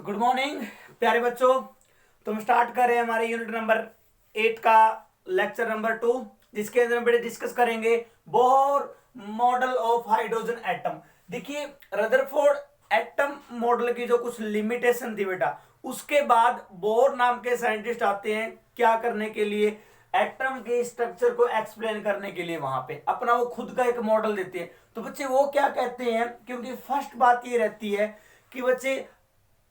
तो good morning प्यारे बच्चों। तुम स्टार्ट कर रहे हैं हमारे यूनिट नंबर 8 का लेक्चर नंबर 2, जिसके अंदर हम बेटे डिस्कस करेंगे Bohr model of hydrogen atom. देखिए रदरफोर्ड एटम मॉडल की जो कुछ लिमिटेशन थी बेटा, उसके बाद बोर नाम के साइंटिस्ट आते हैं क्या करने के लिए, एटम के स्ट्रक्चर को एक्सप्लेन करने के लिए। वहां पे अपना वो खुद का एक मॉडल देते हैं। तो बच्चे वो क्या कहते हैं, क्योंकि फर्स्ट बात ये रहती है कि बच्चे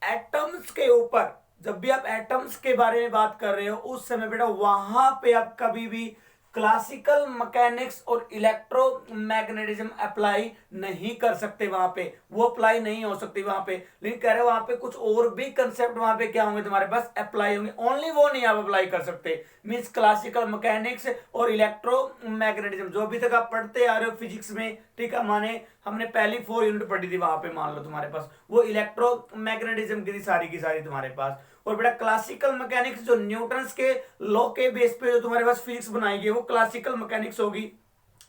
एटम्स के ऊपर जब भी आप एटम्स के बारे में बात कर रहे हो उस समय बेटा वहां पे आप कभी भी क्लासिकल मैकेनिक्स और इलेक्ट्रोमैग्नेटिज्म अप्लाई नहीं कर सकते। वहां पे वो अप्लाई नहीं हो सकती वहां पे, लेकिन कह रहे हो वहां पे कुछ और भी कंसेप्ट वहां पे क्या होंगे तुम्हारे पास अप्लाई होंगे, ओनली वो नहीं आप अप्लाई कर सकते। मींस क्लासिकल मैकेनिक्स और इलेक्ट्रोमैग्नेटिज्म जो अभी तक आप पढ़ते आ रहे हो फिजिक्स में, ठीक है, माने हमने पहली 4 यूनिट पढ़ी थी वहां पे, मान लो तुम्हारे पास वो इलेक्ट्रोमैग्नेटिज्म की सारी तुम्हारे पास। और बेटा क्लासिकल मैकेनिक्स जो न्यूटन्स के लॉ के बेस पे जो तुम्हारे पास फिजिक्स बनाएगी वो क्लासिकल मैकेनिक्स होगी,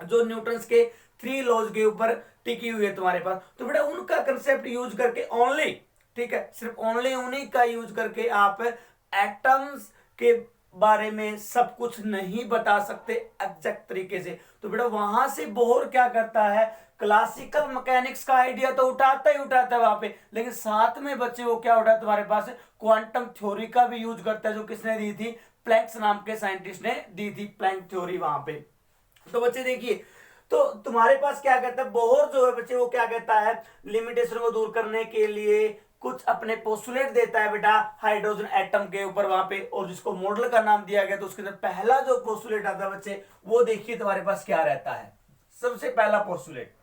जो न्यूटन्स के 3 लॉज के ऊपर टिकी हुई है तुम्हारे पास। तो बेटा उनका कंसेप्ट यूज करके ओनली, ठीक है, सिर्फ ओनली उन्हीं का यूज करके आप एटम्स के बारे में सब कुछ नहीं बता सकते एग्जैक्ट तरीके से। तो बेटा वहां से बोहर क्या करता है, क्लासिकल मैकेनिक्स का आइडिया तो उठाता ही उठाता है वहां पे, लेकिन साथ में बच्चे वो क्या उठाता है तुम्हारे पास, क्वांटम थ्योरी का भी यूज करता है, जो किसने दी थी, प्लैंक्स नाम के साइंटिस्ट ने दी थी प्लैंक थ्योरी वहां पे। तो बच्चे देखिए, तो तुम्हारे पास क्या कहता है बोहर जो है बच्चे, वो क्या कहता है, लिमिटेशन को दूर करने के लिए कुछ अपने पोस्टुलेट देता है बेटा हाइड्रोजन एटम के ऊपर वहां पे, और जिसको मॉडल का नाम दिया गया। तो उसके अंदर पहला जो पोस्टुलेट आता है बच्चे, वो देखिए तुम्हारे पास क्या रहता है। सबसे पहला postulate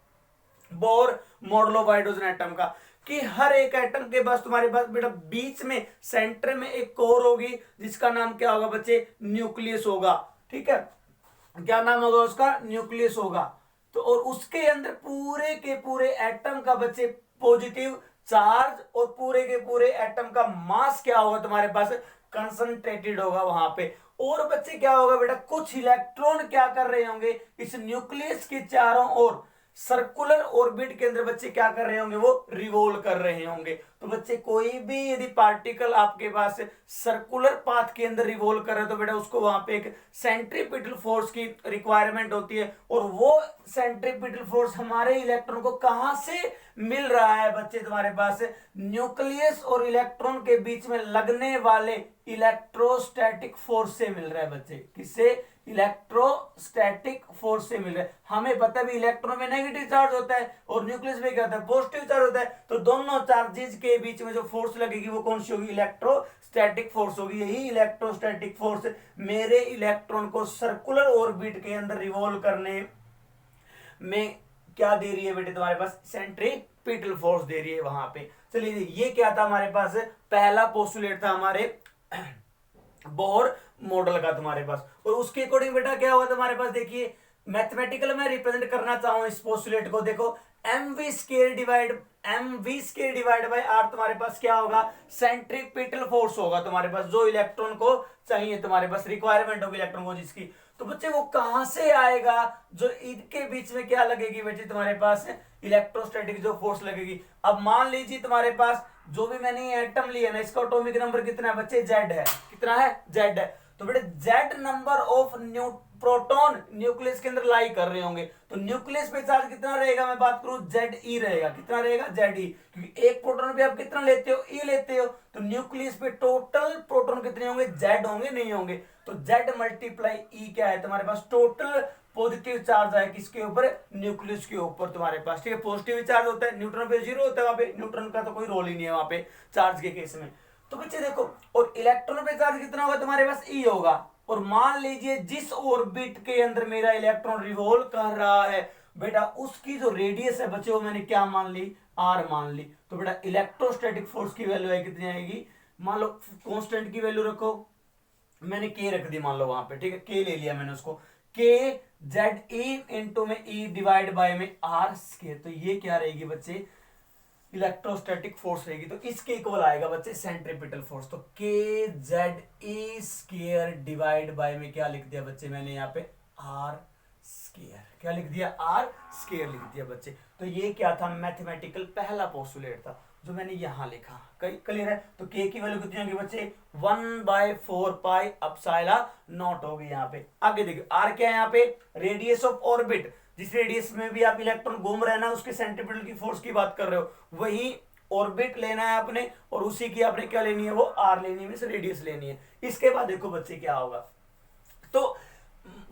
Bohr model of hydrogen atom का, कि हर एक एटम के पास तुम्हारे पास बेटा बीच में सेंटर में एक कोर होगी, जिसका नाम क्या होगा बच्चे, न्यूक्लियस होगा। ठीक है, क्या नाम होगा उसका, न्यूक्लियस होगा। तो और उसके अंदर पूरे के पूरे एटम का बच्चे पॉजिटिव चार्ज, और पूरे के पूरे एटम का मास क्या होगा तुम्हारे पास, कंसंट्रेटेड होगा वहां पे। और बच्चे क्या होगा बेटा, कुछ इलेक्ट्रॉन क्या कर रहे होंगे इस न्यूक्लियस के चारों ओर सर्कुलर ऑर्बिट के अंदर बच्चे क्या कर रहे होंगे, वो रिवोल्व कर रहे होंगे। तो बच्चे कोई भी यदि पार्टिकल आपके पास सर्कुलर पाथ के अंदर रिवोल्व कर रहे हो तो बेटा उसको वहां पे एक सेंट्रीपिटल फोर्स की रिक्वायरमेंट होती है, और वो सेंट्रीपिटल फोर्स हमारे इलेक्ट्रॉन को कहां से मिल रहा है बच्चे, तुम्हारे पास न्यूक्लियस और इलेक्ट्रॉन के बीच में लगने वाले इलेक्ट्रोस्टैटिक फोर्स से मिल रहा है बच्चे। किससे, इलेक्ट्रोस्टैटिक फोर्स से मिल रहा है। हमें पता भी इलेक्ट्रॉन में नेगेटिव चार्ज होता है और न्यूक्लियस में क्या होता है, पॉजिटिव चार्ज होता है। तो दोनों चार्जेस के बीच में जो फोर्स लगेगी वो कौन सी होगी, इलेक्ट्रोस्टैटिक फोर्स होगी। यही इलेक्ट्रोस्टैटिक फोर्स मेरे इलेक्ट्रॉन को सर्कुलर ऑर्बिट के अंदर रिवॉल्व करने में क्या दे रही है बेटे, तुम्हारे पास सेंट्रीपिटल फोर्स दे रही है वहां पे। चलिए ये क्या था हमारे पास, पहला पोस्टुलेट था हमारे बोहर मॉडल का तुम्हारे पास। और उसके अकॉर्डिंग बेटा क्या हुआ तुम्हारे पास, देखिए मैथमेटिकल में रिप्रेजेंट करना चाहूं इस पोस्टुलेट को, देखो M V square divide by R तुम्हारे पास क्या होगा, सेंट्रीपिटल फोर्स होगा तुम्हारे पास, जो इलेक्ट्रॉन को चाहिए तुम्हारे पास, रिक्वायरमेंट होगी इलेक्ट्रॉन को जिसकी। तो बच्चे वो कहां से आएगा, जो इनके बीच में क्या लगेगी बेटे तुम्हारे पास, इलेक्ट्रोस्टैटिक जो फोर्स लगेगी। अब मान लीजिए तुम्हारे पास जो भी मैंने एटम लिया ना, इसका एटॉमिक नंबर कितना है बच्चे, जेड है। कितना है, जेड है। तो बेटे Z number of proton nucleus के अंदर लाई कर रहे होंगे। तो न्यूक्लियस पे चार्ज कितना रहेगा, मैं बात करूं जेड ई रहेगा। कितना रहेगा, जेड ई, क्योंकि एक प्रोटॉन पे आप कितना लेते हो, ई लेते हो। तो न्यूक्लियस पे टोटल प्रोटॉन कितने होंगे, जेड होंगे, नहीं होंगे। तो जेड मल्टीप्लाई ई क्या है तुम्हारे पास, टोटल पॉजिटिव चार्ज है किसके ऊपर, न्यूक्लियस के ऊपर तुम्हारे पास। ठीक है, पॉजिटिव चार्ज होता है, न्यूट्रॉन पे जीरो होता है वहां पे, न्यूट्रॉन का तो कोई रोल ही नहीं है वहां पे चार्ज के केस में। तो बच्चे देखो, और इलेक्ट्रॉन पे चार्ज कितना होगा तुम्हारे पास, ई होगा। और मान लीजिए जिस ऑर्बिट के अंदर मेरा इलेक्ट्रॉन रिवॉल्व कर रहा है बेटा, उसकी जो रेडियस है बच्चे वो मैंने क्या मान ली, आर मान ली। तो बेटा इलेक्ट्रोस्टैटिक फोर्स की वैल्यू है कितनी आएगी, मान लो कांस्टेंट की वैल्यू रखो, मैंने के रख दी मान लो वहां पे, ठीक है, के ले लिया मैंने उसको, के जेड ई इंटू में ई डिवाइड बाय में आर स्क्वायर। तो ये क्या रहेगी बच्चे, इलेक्ट्रोस्टैटिक फोर्स रहेगी। तो इसके इक्वल आएगा बच्चे सेंट्रीपिटल फोर्स। तो के Z E square divide by में क्या लिख दिया बच्चे मैंने यहाँ पे, आर स्क्वायर। क्या लिख दिया, आर स्क्वायर लिख दिया बच्चे। तो ये क्या था, मैथमेटिकल पहला पोस्टुलेट था। जो मैंने यहां लिखा, क्लियर है? तो के की वैल्यू कितनी होगी बच्चे 1/4 पाई एप्सिलॉन होगी यहाँ पे। आगे देखिए आर क्या है यहाँ पे, रेडियस ऑफ ऑर्बिट, जिस रेडियस में भी आप इलेक्ट्रॉन घूम रहे हैं ना उसके सेंट्रीपिटल की फोर्स की बात कर रहे हो, वही ऑर्बिट लेना है आपने और उसी की आपने क्या लेनी है, वो आर लेनी है, रेडियस लेनी है। इसके बाद देखो बच्चे क्या होगा, तो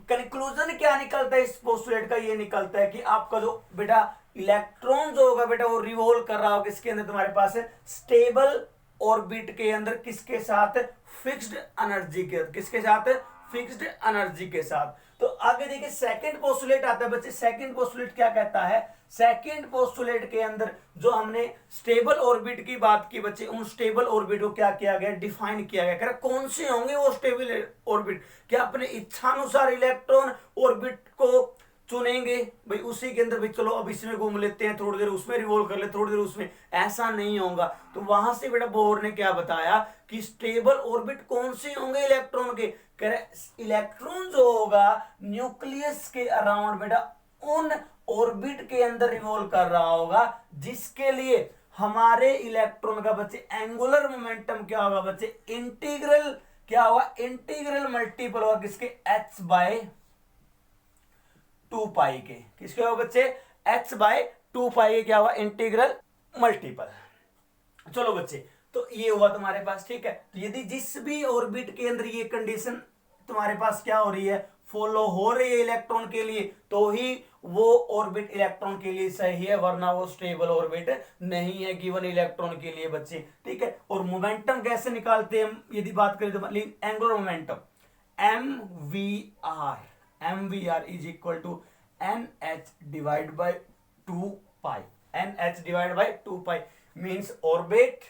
कंक्लूजन क्या निकलता है इस पोस्टुलेट का, ये निकलता है कि आपका जो बेटा इलेक्ट्रॉन जो होगा बेटा वो रिवॉल्व कर रहा होगा किसके अंदर, तुम्हारे पास स्टेबल ऑर्बिट के अंदर, किसके साथ, फिक्स्ड एनर्जी के, किसके साथ, फिक्स्ड एनर्जी के साथ। तो आगे देखिए सेकंड पोस्टुलेट आता है बच्चे, सेकंड पोस्टुलेट क्या कहता है, सेकंड पोस्टुलेट के अंदर जो हमने स्टेबल ऑर्बिट की बात की बच्चे, उन स्टेबल ऑर्बिट को क्या किया गया, डिफाइन किया गया, कह रहा कौन से होंगे वो स्टेबल ऑर्बिट, क्या अपने इच्छानुसार इलेक्ट्रॉन ऑर्बिट को चुनेंगे भाई उसी के अंदर, भाई चलो अब इसमें घूम लेते हैं, थोड़ी देर उसमें रिवॉल्व कर ले, थोड़ी देर उसमें, ऐसा नहीं होगा। तो वहां से बेटा बोर ने क्या बताया कि स्टेबल ऑर्बिट कौन से होंगे इलेक्ट्रॉन के, कह रहे इलेक्ट्रॉन जो होगा न्यूक्लियस के अराउंड बेटा उन ऑर्बिट के अंदर रिवॉल्व कर रहा होगा जिसके लिए हमारे इलेक्ट्रॉन का बच्चे एंगुलर मोमेंटम क्या होगा बच्चे, इंटीग्रल क्या होगा, इंटीग्रल मल्टीपल होगा किसके, h/2 के, किसके होगा बच्चे, h/2 के क्या होगा, इंटीग्रल मल्टीपल। चलो बच्चे तो ये हुआ तुम्हारे पास, ठीक है। तो यदि जिस भी ऑर्बिट के अंदर ये कंडीशन तुम्हारे पास क्या हो रही है, फॉलो हो रही है इलेक्ट्रॉन के लिए, तो ही वो ऑर्बिट इलेक्ट्रॉन के लिए सही है, वरना वो स्टेबल ऑर्बिट नहीं है गिवन इलेक्ट्रॉन के लिए बच्चे, ठीक है। और मोमेंटम कैसे निकालते हैं यदि बात करें तो angular momentum mvr is equal to nh divide by 2 pi, nh divide by 2 pi means orbit,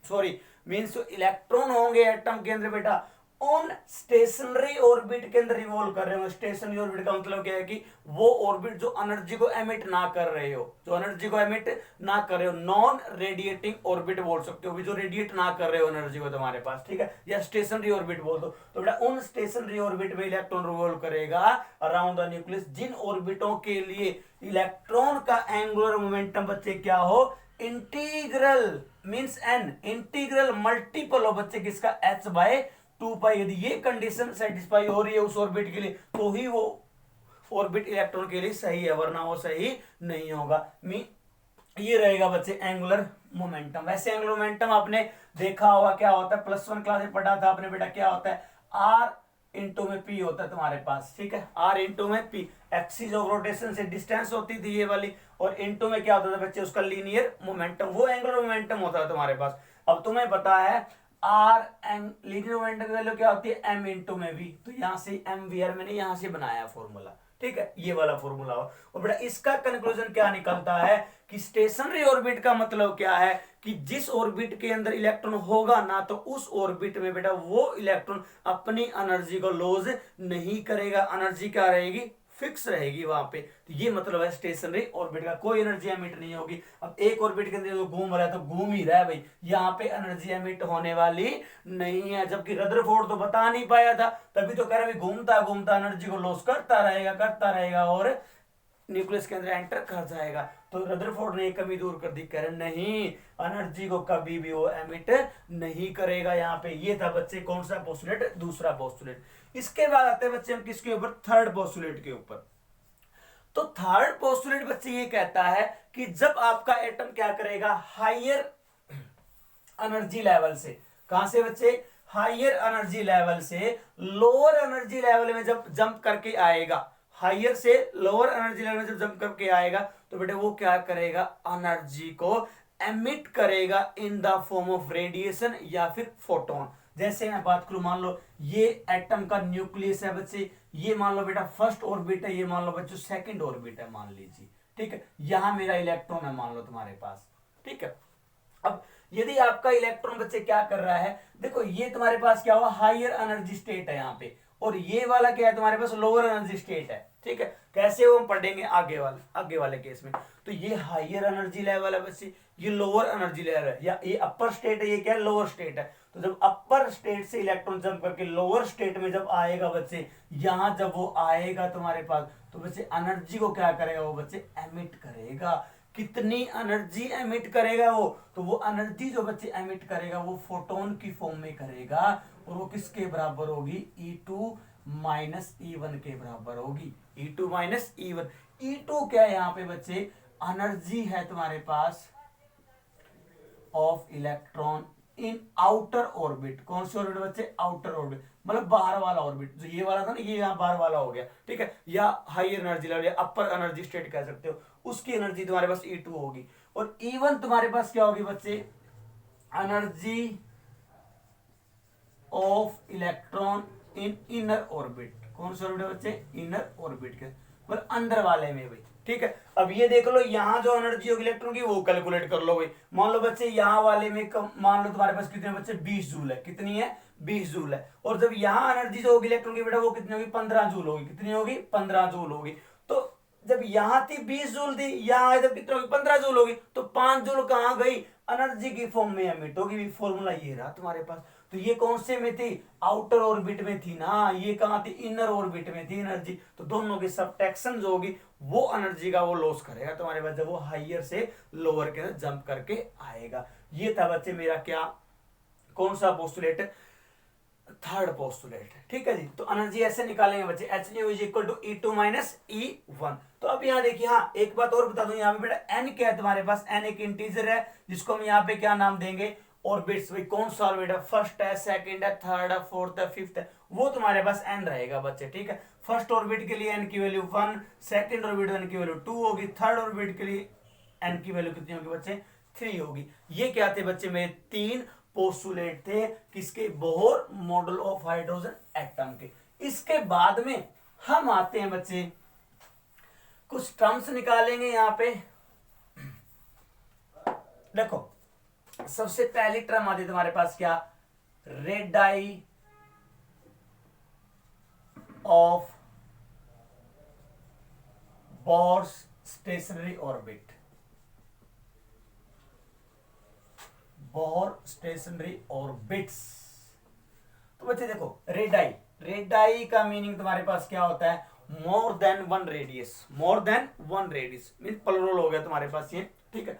sorry means electron होंगे एटम के अंदर बेटा उन स्टेशनरी ऑर्बिट के अंदर रिवॉल्व कर रहे हो। स्टेशनरी ऑर्बिट का मतलब क्या है कि वो ऑर्बिट जो एनर्जी को एमिट ना कर रहे हो, जो एनर्जी को एमिट ना कर रहे हो, नॉन रेडिएटिंग ऑर्बिट बोल सकते हो, जो रेडिएट ना कर रहे हो एनर्जी को तुम्हारे पास, ठीक है, या स्टेशनरी ऑर्बिट बोल दो। तो बेटा उन स्टेशनरी ऑर्बिट में इलेक्ट्रॉन रिवॉल्व करेगा अराउंड द न्यूक्लियस जिन ऑर्बिटों के लिए इलेक्ट्रॉन का एंगुलर मोमेंटम बच्चे क्या हो, integral means N, integral multiple हो बच्चे किसका, h/2 पाई। यदि ये कंडीशन सेटिस्फाई हो रही है उस ऑर्बिट के लिए तो ही वो ऑर्बिट इलेक्ट्रॉन के लिए सही है, वरना वो सही नहीं होगा। ये रहेगा बच्चे एंगुलर मोमेंटम। वैसे एंगुलर मोमेंटम आपने देखा होगा क्या होता है, +1 क्लास में पढ़ा था आपने बेटा, क्या होता है, r इंटू में p होता है तुम्हारे पास, ठीक है, r इंटू में p, एक्सिस ऑफ रोटेशन से डिस्टेंस होती थी ये वाली, और इंटू में क्या होता था बच्चे, उसका लीनियर मोमेंटम, वो एंगुलर मोमेंटम होता है तुम्हारे पास। अब तुम्हें पता है r लीनियर मोमेंटम की वैल्यू क्या होती है, m इंटू में v, तो यहां से mvr मैंने यहां से बनाया फॉर्मूला, ठीक है, ये वाला फॉर्मूला हो। और बेटा इसका कंक्लूजन क्या निकलता है कि स्टेशनरी ऑर्बिट का मतलब क्या है कि जिस ऑर्बिट के अंदर इलेक्ट्रॉन होगा ना, तो उस ऑर्बिट में बेटा वो इलेक्ट्रॉन अपनी एनर्जी को लॉस नहीं करेगा, एनर्जी क्या रहेगी, फिक्स रहेगी वहां पे। तो ये मतलब है स्टेशनरी ऑर्बिट का, कोई एनर्जी एमिट नहीं होगी। अब एक ऑर्बिट के अंदर जो घूम रहा है तो घूम ही रहा है भाई, यहाँ पे एनर्जी एमिट होने वाली नहीं है। जबकि रदरफोर्ड तो बता नहीं पाया था, तभी तो कह रहा है घूमता घूमता एनर्जी को लॉस करता रहेगा और न्यूक्लियस के अंदर एंटर कर जाएगा। तो रदरफोर्ड ने कमी दूर कर दी, कह रहे नहीं एनर्जी को कभी भी वो एमिट नहीं करेगा यहाँ पे। ये था बच्चे कौन सा पोस्टुलेट, दूसरा पोस्टुलेट। इसके बाद आते हैं बच्चे हम किसके ऊपर, थर्ड पोस्टुलेट के ऊपर। तो थर्ड पोस्टुलेट बच्चे ये कहता है कि जब आपका एटम क्या करेगा, हायर एनर्जी लेवल से, कहां से बच्चे, हायर एनर्जी लेवल से लोअर एनर्जी लेवल में जब जंप करके आएगा, हायर से लोअर एनर्जी लेवल में जब जंप करके आएगा, तो बेटे वो क्या करेगा, एनर्जी को एमिट करेगा in the form of radiation या फिर फोटोन। जैसे मैं बात करूं, मान लो ये एटम का न्यूक्लियस है बच्चे, ये मान लो बेटा फर्स्ट ऑर्बिट है, ये मान लो बच्चों सेकंड ऑर्बिट है मान लीजिए, ठीक है, यहां मेरा इलेक्ट्रॉन है मान लो तुम्हारे पास, ठीक है। अब यदि आपका इलेक्ट्रॉन बच्चे क्या कर रहा है, देखो ये तुम्हारे पास क्या हुआ, हायर एनर्जी स्टेट है यहाँ पे, और ये वाला क्या है तुम्हारे पास, लोअर एनर्जी स्टेट है, ठीक है। कैसे वो हम पढ़ेंगे आगे वाले केस में। तो ये हायर एनर्जी लेवल है बच्चे, ये लोअर एनर्जी लेवल है, या ये अपर स्टेट है, ये क्या है, लोअर स्टेट है। तो जब अपर स्टेट से इलेक्ट्रॉन जंप करके लोअर स्टेट में जब आएगा बच्चे, यहां जब वो आएगा तुम्हारे पास, तो बच्चे एनर्जी को क्या करेगा वो बच्चे एमिट करेगा। कितनी एनर्जी एमिट करेगा वो, तो वो एनर्जी जो बच्चे एमिट करेगा वो फोटोन की फॉर्म में करेगा, और वो किसके बराबर होगी, E2 माइनस E1 के बराबर होगी। E2 माइनस E1, E2 क्या है यहाँ पे बच्चे, एनर्जी है तुम्हारे पास of electron in outer orbit. कौन सी ऑर्बिट बच्चे, आउटर ऑर्बिट, मतलब बाहर वाला ऑर्बिट। जो ये वाला था ना, ये यहाँ बाहर वाला हो गया, ठीक है, या हायर एनर्जी लेवल या अपर एनर्जी स्टेट कह सकते हो, उसकी एनर्जी तुम्हारे पास E2 होगी। और E1 तुम्हारे पास क्या होगी बच्चे, energy of electron in inner orbit. कौन सा ऑर्बिट है बच्चे, इनर ऑर्बिट के, मतलब अंदर वाले में भाई, ठीक है। अब ये देख लो, यहाँ जो एनर्जी होगी इलेक्ट्रॉन की वो कैलकुलेट कर लो भाई। मान लो बच्चे यहाँ वाले में मान लो तुम्हारे पास कितने बच्चे, 20 जूल है, कितनी है, 20 जूल है। और जब यहाँ एनर्जी जो होगी इलेक्ट्रॉन की बेटा वो कितनी होगी, 15 जूल होगी। कितनी होगी, 15 जूल होगी। तो जब यहाँ थी 20 जूल थी, यहाँ जब कितनी होगी, 15 जूल होगी, तो 5 जूल कहाँ गई, एनर्जी की फॉर्म में एमिट होगी। फॉर्मूला ये रहा तुम्हारे पास। तो ये कौन से में थी, आउटर ऑर्बिट में थी ना, ये कहां थी, इनर ऑर्बिट में थी एनर्जी। तो दोनों की सबट्रैक्शन जो होगी वो एनर्जी का वो लॉस करेगा तुम्हारे पास, जब वो हायर से लोअर के अंदर जंप करके आएगा। ये था बच्चे मेरा क्या, कौन सा पोस्टुलेट, थर्ड पोस्टुलेट, ठीक है जी। तो एनर्जी ऐसे निकालेंगे बच्चे, HU is equal to E2 minus E1। तो अब यहाँ देखिए, हाँ एक बात और बता दूं, यहाँ पे बेटा n क्या है तुम्हारे पास, n एक इंटीजर है जिसको हम यहाँ पे क्या नाम देंगे, ऑर्बिट्स। भाई कौन सा ऑर्बिट है, फर्स्ट है, सेकंड है, थर्ड है, फोर्थ है, फिफ्थ है, वो तुम्हारे पास n रहेगा बच्चे, ठीक है। फर्स्ट ऑर्बिट के लिए n की वैल्यू 1, सेकंड ऑर्बिट n की वैल्यू 2 होगी, थर्ड ऑर्बिट के लिए n की वैल्यू कितनी होगी बच्चे, 3 होगी। ये क्या थे बच्चे, मेरे 3 पोस्टुलेट थे किसके, Bohr model of hydrogen atom के। इसके बाद में हम आते हैं बच्चे, कुछ टर्म्स निकालेंगे यहाँ पे। देखो सबसे पहली टर्म आती है तुम्हारे पास क्या, radii of Bohr's stationary orbit, Bohr stationary orbits. तो बच्चे देखो, रेडाई, रेडाई का मीनिंग तुम्हारे पास क्या होता है, more than one radius, more than one radius mean plural हो गया तुम्हारे पास ये, ठीक है।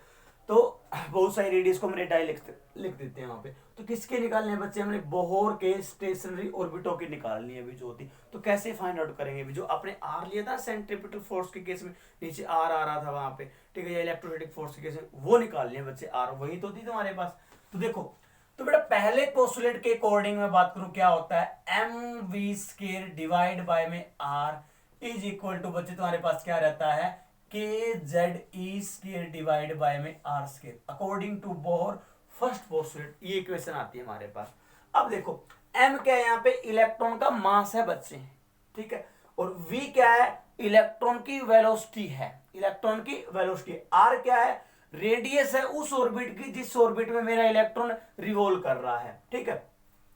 तो बहुत सारी रेडियस को हम रेडाई लिख देते हैं वहां पे। तो किसके निकालने हैं बच्चे, हमने बोहर के स्टेशनरी ऑर्बिटों की निकालनी है अभी जो होती। तो कैसे फाइंड आउट करेंगे, अभी जो आपने आर लिया था सेंट्रीपिटल फोर्स के केस में, नीचे आर आ रहा था वहां पे, ठीक है, या इलेक्ट्रोस्टैटिक फोर्स के केस में, वो निकालनी है बच्चे, आर वही तो थी तुम्हारे पास। तो देखो, तो बेटा पहले पोस्टुलेट के अकॉर्डिंग मैं बात करूं, क्या होता है, mv² डिवाइड बाय में r इज इक्वल टू बच्चे तुम्हारे पास क्या रहता है, kZe² डिवाइड बाय में r², according to Bohr first postulate. ये इक्वेशन आती है हमारे पास। अब देखो m क्या है, यहाँ पे इलेक्ट्रॉन का मास है बच्चे, ठीक है, और v क्या है, इलेक्ट्रॉन की वेलोसिटी है, इलेक्ट्रॉन की वेलोसिटी। r क्या है, रेडियस है उस ऑर्बिट की जिस ऑर्बिट में मेरा इलेक्ट्रॉन रिवॉल्व कर रहा है, ठीक है।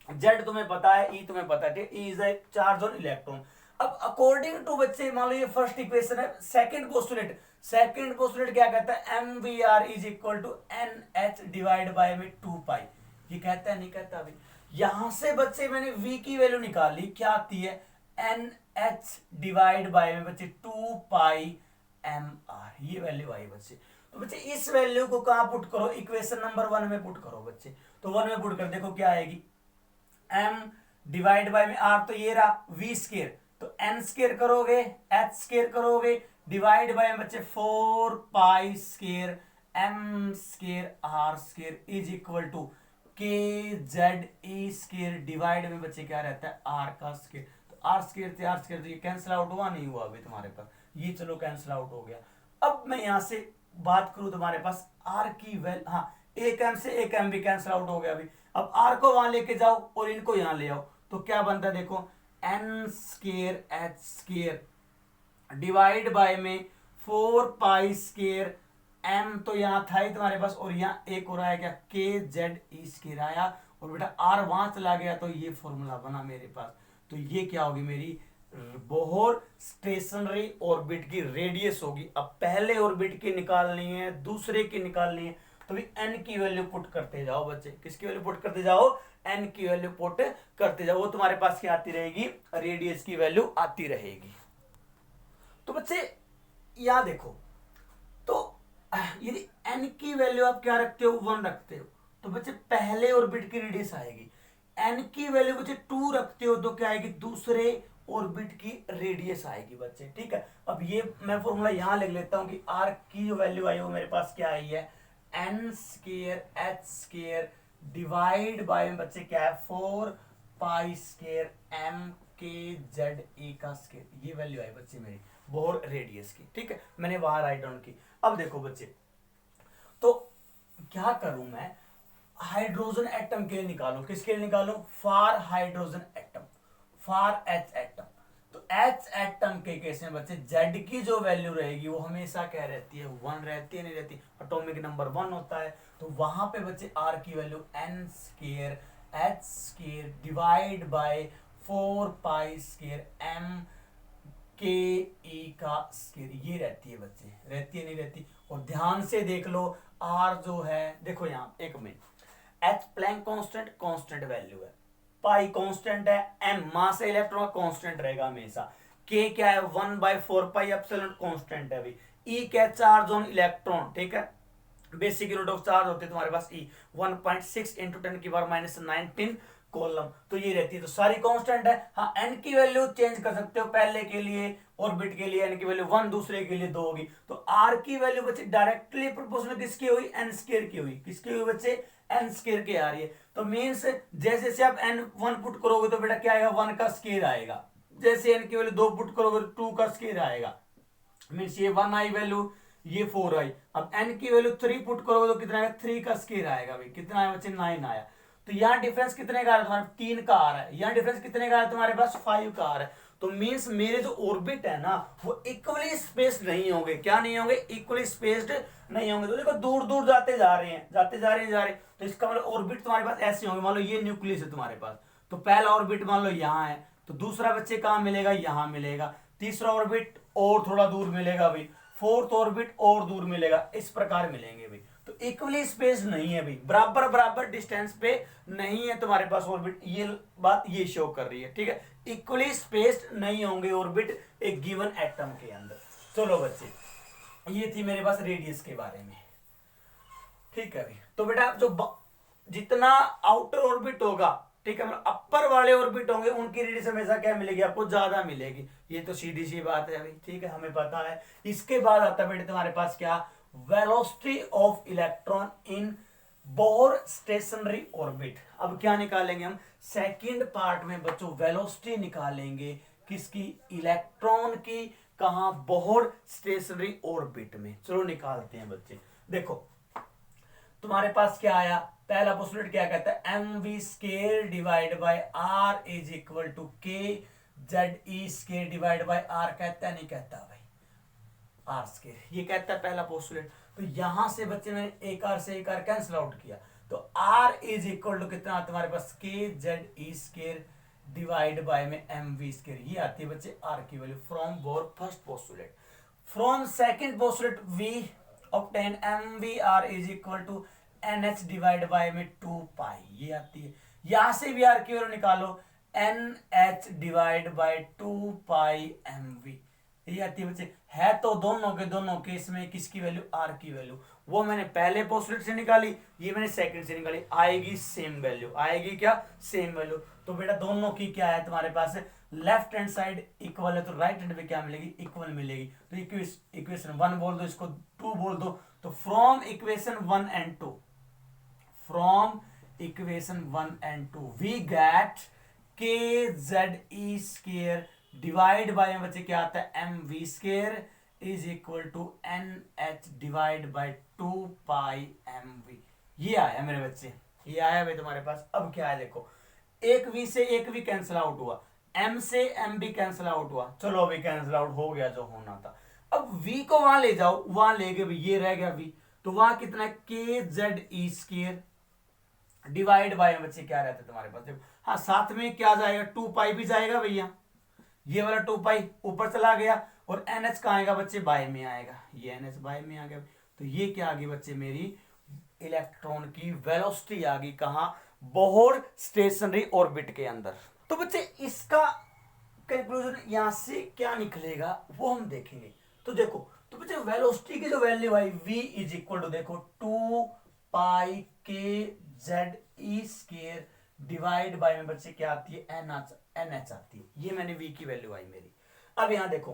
Z तुम्हें पता है, E तुम्हें पता है, E is the charge on electron. अब अकॉर्डिंग टू बच्चे मान लो ये फर्स्ट इक्वेशन है, सेकंड पोस्टुलेट क्या कहता है, mvr is equal to nh divide by में 2 पाई। ये कहता है, नहीं कहता अभी। यहां से बच्चे मैंने v की वैल्यू निकाल ली, क्या आती है, nh डिवाइड बाय में बच्चे 2 पाई mr, ये वैल्यू आई बच्चे। तो बच्चे इस वैल्यू को कहां पुट करो, इक्वेशन नंबर 1 में पुट करो बच्चे। तो 1 में पुट कर देखो क्या आएगी, m डिवाइड बाय में r, तो ये रहा v², तो n² करोगे, h² करोगे, डिवाइड बाय बच्चे 4 pi square m² r² is equal to kZe² divide में बच्चे क्या रहता है, r का स्क्वायर। तो r² से r², तो ये कैंसिल आउट हुआ, नहीं हुआ अभी तुम्हारे पास, ये चलो कैंसिल आउट हो गया। अब मैं यहां से बात करूं तुम्हारे पास r की वैल्यू, हाँ एक m से एक m भी कैंसिल आउट हो गया अभी। अब r को वहां लेके जाओ और इनको यहां ले आओ, तो क्या बनता है देखो, n² h² डिवाइड बाय में 4 पाई स्क्वायर m, तो यहां था ही तुम्हारे पास, और यहां एक हो रहा है क्या, kZe² आया, और बेटा r वहां चला गया, तो ये फॉर्मूला बना मेरे पास। तो ये क्या होगी, मेरी बोहर स्टेशनरी ऑर्बिट की रेडियस होगी। अब पहले ऑर्बिट की निकालनी है, दूसरे की निकालनी है, तो भी n की वैल्यू पुट करते जाओ बच्चे। किसकी वैल्यू पुट करते जाओ, n की वैल्यू पुट करते जाओ, वो तुम्हारे पास क्या आती रहेगी, रेडियस की वैल्यू आती रहेगी। तो बच्चे यहां देखो, तो यदि n की वैल्यू आप क्या रखते हो, 1 रखते हो, तो बच्चे पहले ऑर्बिट की रेडियस आएगी। n की वैल्यू बच्चे 2 रखते हो तो क्या आएगी, दूसरे ऑर्बिट की रेडियस आएगी बच्चे। ठीक है, अब ये मैं फॉर्मूला यहां लिख लेता हूं कि r की जो वैल्यू आई वो मेरे पास क्या आई है, n square h square divide by बच्चे क्या है 4 पाई स्केयर m के जेड ए का स्केयर, ये वैल्यू आई बच्चे मेरी बोर रेडियस की। ठीक है, मैंने वहां राइट डाउन की। अब देखो बच्चे, तो क्या करूं मैं, हाइड्रोजन एटम के लिए निकालो, किसके लिए निकालो, for hydrogen atom, for H atom. तो एच एटम के केस में बच्चे जेड की जो वैल्यू रहेगी वो हमेशा क्या रहती है, 1 रहती है, नहीं रहती, एटॉमिक नंबर 1 होता है। तो वहां पे बच्चे आर की value N square H square divide by 4 pi square M K E का स्केयर, ये रहती है बच्चे, रहती है नहीं रहती। और ध्यान से देख लो, आर जो है, देखो यहाँ एक minute, H Planck constant, constant value है, पाई कांस्टेंट है, एम मास इलेक्ट्रॉन कांस्टेंट रहेगा हमेशा, के क्या है 1/4 पाई एप्सिलॉन कांस्टेंट है अभी, ई क्या है चार्ज ऑन इलेक्ट्रॉन। ठीक है, बेसिक यूनिट ऑफ चार्ज होते हैं तुम्हारे पास ई 1.6 इंटू 10⁻19 कॉलम, तो ये रहती है, तो सारी कांस्टेंट है। हाँ, एन की वैल्यू चेंज कर सकते हो, पहले के लिए ऑर्बिट के लिए एन की वैल्यू 1, दूसरे के लिए 2 होगी। तो आर की वैल्यू बच्चे डायरेक्टली प्रोपोर्शनल किसकी हुई, एन स्क्वायर की हुई, किसकी हुई बच्चे, एन स्क्वायर की आ रही है। तो मींस जैसे जैसे आप एन 1 पुट करोगे तो बेटा क्या आएगा, 1 का स्क्वायर आएगा, जैसे एन की वैल्यू 2 पुट करोगे तो 2 का स्क्वायर आएगा, मीन्स ये 1 आई वैल्यू, ये 4 आई। अब n की वैल्यू 3 पुट करोगे तो कितना आएगा, 3 का स्क्वायर आएगा भाई, कितना आया बच्चे, 9 आया। तो यहाँ डिफरेंस कितने का आ रहा है तुम्हारे, 3 का आ रहा है, यहाँ डिफरेंस कितने का है तुम्हारे पास, 5 का आ रहा है। तो मींस मेरे जो ऑर्बिट है ना वो इक्वली स्पेस्ड नहीं होंगे, क्या नहीं होंगे, इक्वली स्पेस्ड नहीं होंगे। तो देखो दूर दूर जाते जा रहे हैं, जाते जा रहे हैं, जा रहे हैं, तो इसका मतलब ऑर्बिट तुम्हारे पास ऐसे होंगे। मान लो ये न्यूक्लियस है तुम्हारे पास, तो पहला ऑर्बिट मान लो यहाँ है, तो दूसरा बच्चे कहाँ मिलेगा, यहाँ मिलेगा, तीसरा ऑर्बिट और थोड़ा दूर मिलेगा भाई, फोर्थ ऑर्बिट और दूर मिलेगा, इस प्रकार मिलेंगे भाई। तो इक्वली स्पेस नहीं है भाई, बराबर बराबर डिस्टेंस पे नहीं है तुम्हारे पास ऑर्बिट, ये बात ये शो कर रही है। ठीक है, इक्वली स्पेस्ड नहीं होंगे ऑर्बिट एक गिवन एटम के अंदर। चलो बच्चे, ये थी मेरे पास रेडियस के बारे में। ठीक है भाई, तो बेटा जो जितना आउटर ऑर्बिट होगा, ठीक है, मतलब अपर वाले ऑर्बिट होंगे उनकी रेडियस हमेशा क्या मिलेगी, आपको ज्यादा मिलेगी, ये तो सीधी सी बात है भाई। ठीक है, हमें पता है। इसके बाद आता है बेटे तुम्हारे पास क्या, velocity of electron in Bohr stationary orbit. अब क्या निकालेंगे हम, सेकंड पार्ट में बच्चों वेलोसिटी निकालेंगे, किसकी, इलेक्ट्रॉन की, कहां, बोर स्टेशनरी ऑर्बिट में। चलो निकालते हैं बच्चे। देखो तुम्हारे पास क्या आया, पहला पोस्टुलेट क्या कहता है, M V square divide by R is equal to K Z E square divide by R, कहता है नहीं कहता भाई, आर स्केयर, ये कहता है पहला पोस्टुलेट। तो यहां से बच्चे मैंने एक आर से एक आर कैंसिल आउट किया, तो आर इज इक्वल टू कितना तुम्हारे पास, K Z E square divide by में एम वी स्केयर, ये आती है बच्चे आर की value from Bohr first postulate. From second postulate we obtain mvr is equal to nh divide by में 2 पाई, ये आती है। यहां से भी आर की वैल्यू निकालो, nh divide by 2 pi mv, ये आती है बच्चे। है तो दोनों के दोनों केस में किसकी वैल्यू, आर की वैल्यू, वो मैंने पहले पोस्टुलेट से निकाली, ये मैंने सेकंड से निकाली, आएगी सेम वैल्यू, आएगी क्या, सेम वैल्यू। तो बेटा दोनों की क्या है तुम्हारे पास, लेफ्ट हैंड साइड इक्वल है तो राइट हैंड पे क्या मिलेगी, इक्वल मिलेगी। तो इक्वेशन 1 बोल दो, इसको 2 बोल दो। तो from equation 1 and 2, from equation 1 and 2 we get K Z E square divide by में बच्चे क्या आता है, M V square is equal to N H divide by 2 pi M V, ये आया मेरे बच्चे, ये आया भाई तुम्हारे पास। अब क्या है देखो, एक वी से एक वी कैंसिल आउट हुआ, एम से एम भी कैंसिल आउट हुआ, चलो अभी कैंसिल आउट हो गया जो होना था। अब वी को वहां ले जाओ, वहां ले गए, ये रह गया वी, तो वहां कितना है, k Z E square divide by बच्चे क्या रहता है तुम्हारे पास, देखो हाँ साथ में क्या जाएगा, 2 पाई भी जाएगा भैया, ये वाला 2 पाई ऊपर चला गया, और एन एच कहाँ आएगा बच्चे, बाय में आएगा, ये एन एच बाय में आ गया। तो ये क्या आ गई बच्चे, मेरी इलेक्ट्रॉन की वेलोसिटी आ गई कहां, बोहर स्टेशनरी ऑर्बिट के अंदर। तो बच्चे इसका कंक्लूजन यहां से क्या निकलेगा वो हम देखेंगे। तो देखो तो बच्चे वेलोसिटी की जो वैल्यू आई v इज इक्वल टू देखो 2 pi K Z E square divide by में बच्चे क्या आती है एन एच आती है। ये मैंने v की वैल्यू आई मेरी। अब यहां देखो,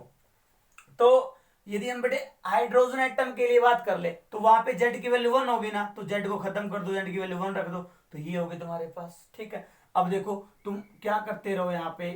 तो यदि हम बेटे हाइड्रोजन एटम के लिए बात कर ले तो वहां पे जेड की वैल्यू 1 होगी ना, तो जेड को खत्म कर दो, जेड की वैल्यू 1 रख दो, तो ये होगी तुम्हारे पास। ठीक है, अब देखो तुम क्या करते रहो, यहाँ पे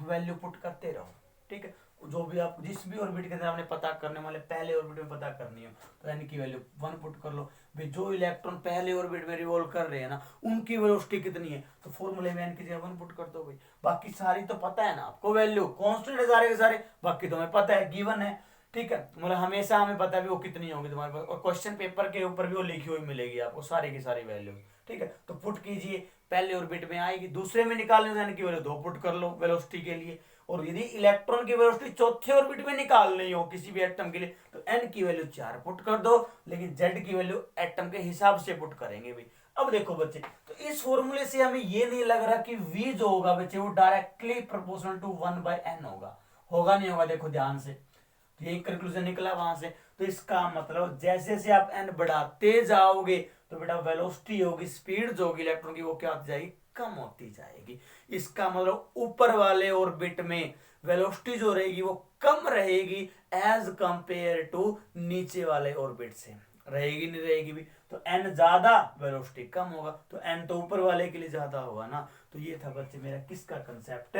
वैल्यू पुट करते रहो। ठीक है, जो भी आप जिस भी ऑर्बिट के अंदर आपने पता करने वाले पहले ऑर्बिट में पता करनी हो, तो एन की वैल्यू 1 पुट कर लो भाई। जो इलेक्ट्रॉन पहले ऑर्बिट में रिवॉल्व कर रहे हैं ना, उनकी वेलोसिटी कितनी है, तो फॉर्मूले में एन की जगह 1 पुट कर दो भाई। बाकी सारी तो पता है ना आपको, वैल्यू कांस्टेंट है सारे के सारे, बाकी तुम्हें पता है, गिवन है। ठीक है, मतलब हमेशा हमें पता है भी वो कितनी होगी तुम्हारे पास, और क्वेश्चन पेपर के ऊपर भी वो लिखी हुई मिलेगी आपको सारी की सारी वैल्यू। ठीक है, तो पुट कीजिए, पहले ऑर्बिट में आएगी, दूसरे में निकालने जाने की वैल्यू 2 पुट कर लो वेलोसिटी के लिए, और यदि इलेक्ट्रॉन की वेलोसिटी चौथे ऑर्बिट में निकालनी हो किसी भी एटम के लिए, तो एन की वैल्यू 4 पुट कर दो, लेकिन जेड की वैल्यू एटम के हिसाब से पुट करेंगे भाई। अब देखो बच्चे, तो इस फॉर्मूले से हमें ये नहीं लग रहा कि v जो होगा बच्चे वो डायरेक्टली प्रोपोर्शनल टू 1/n होगा। होगा नहीं होगा, देखो ध्यान से, तो यही कंक्लूजन निकला वहां से। तो इसका मतलब जैसे जैसे आप एन बढ़ाते जाओगे तो बेटा वेलोसिटी होगी, स्पीड जो होगी इलेक्ट्रॉन की वो क्या होती जाएगी, कम होती जाएगी। इसका मतलब ऊपर वाले ऑर्बिट में वेलोसिटी जो रहेगी वो कम रहेगी एज कंपेयर टू नीचे वाले ऑर्बिट से, रहेगी नहीं रहेगी भी। तो एन ज्यादा वेलोसिटी कम होगा, तो एन तो ऊपर वाले के लिए ज्यादा होगा ना। तो ये था बच्चे मेरा किसका कंसेप्ट,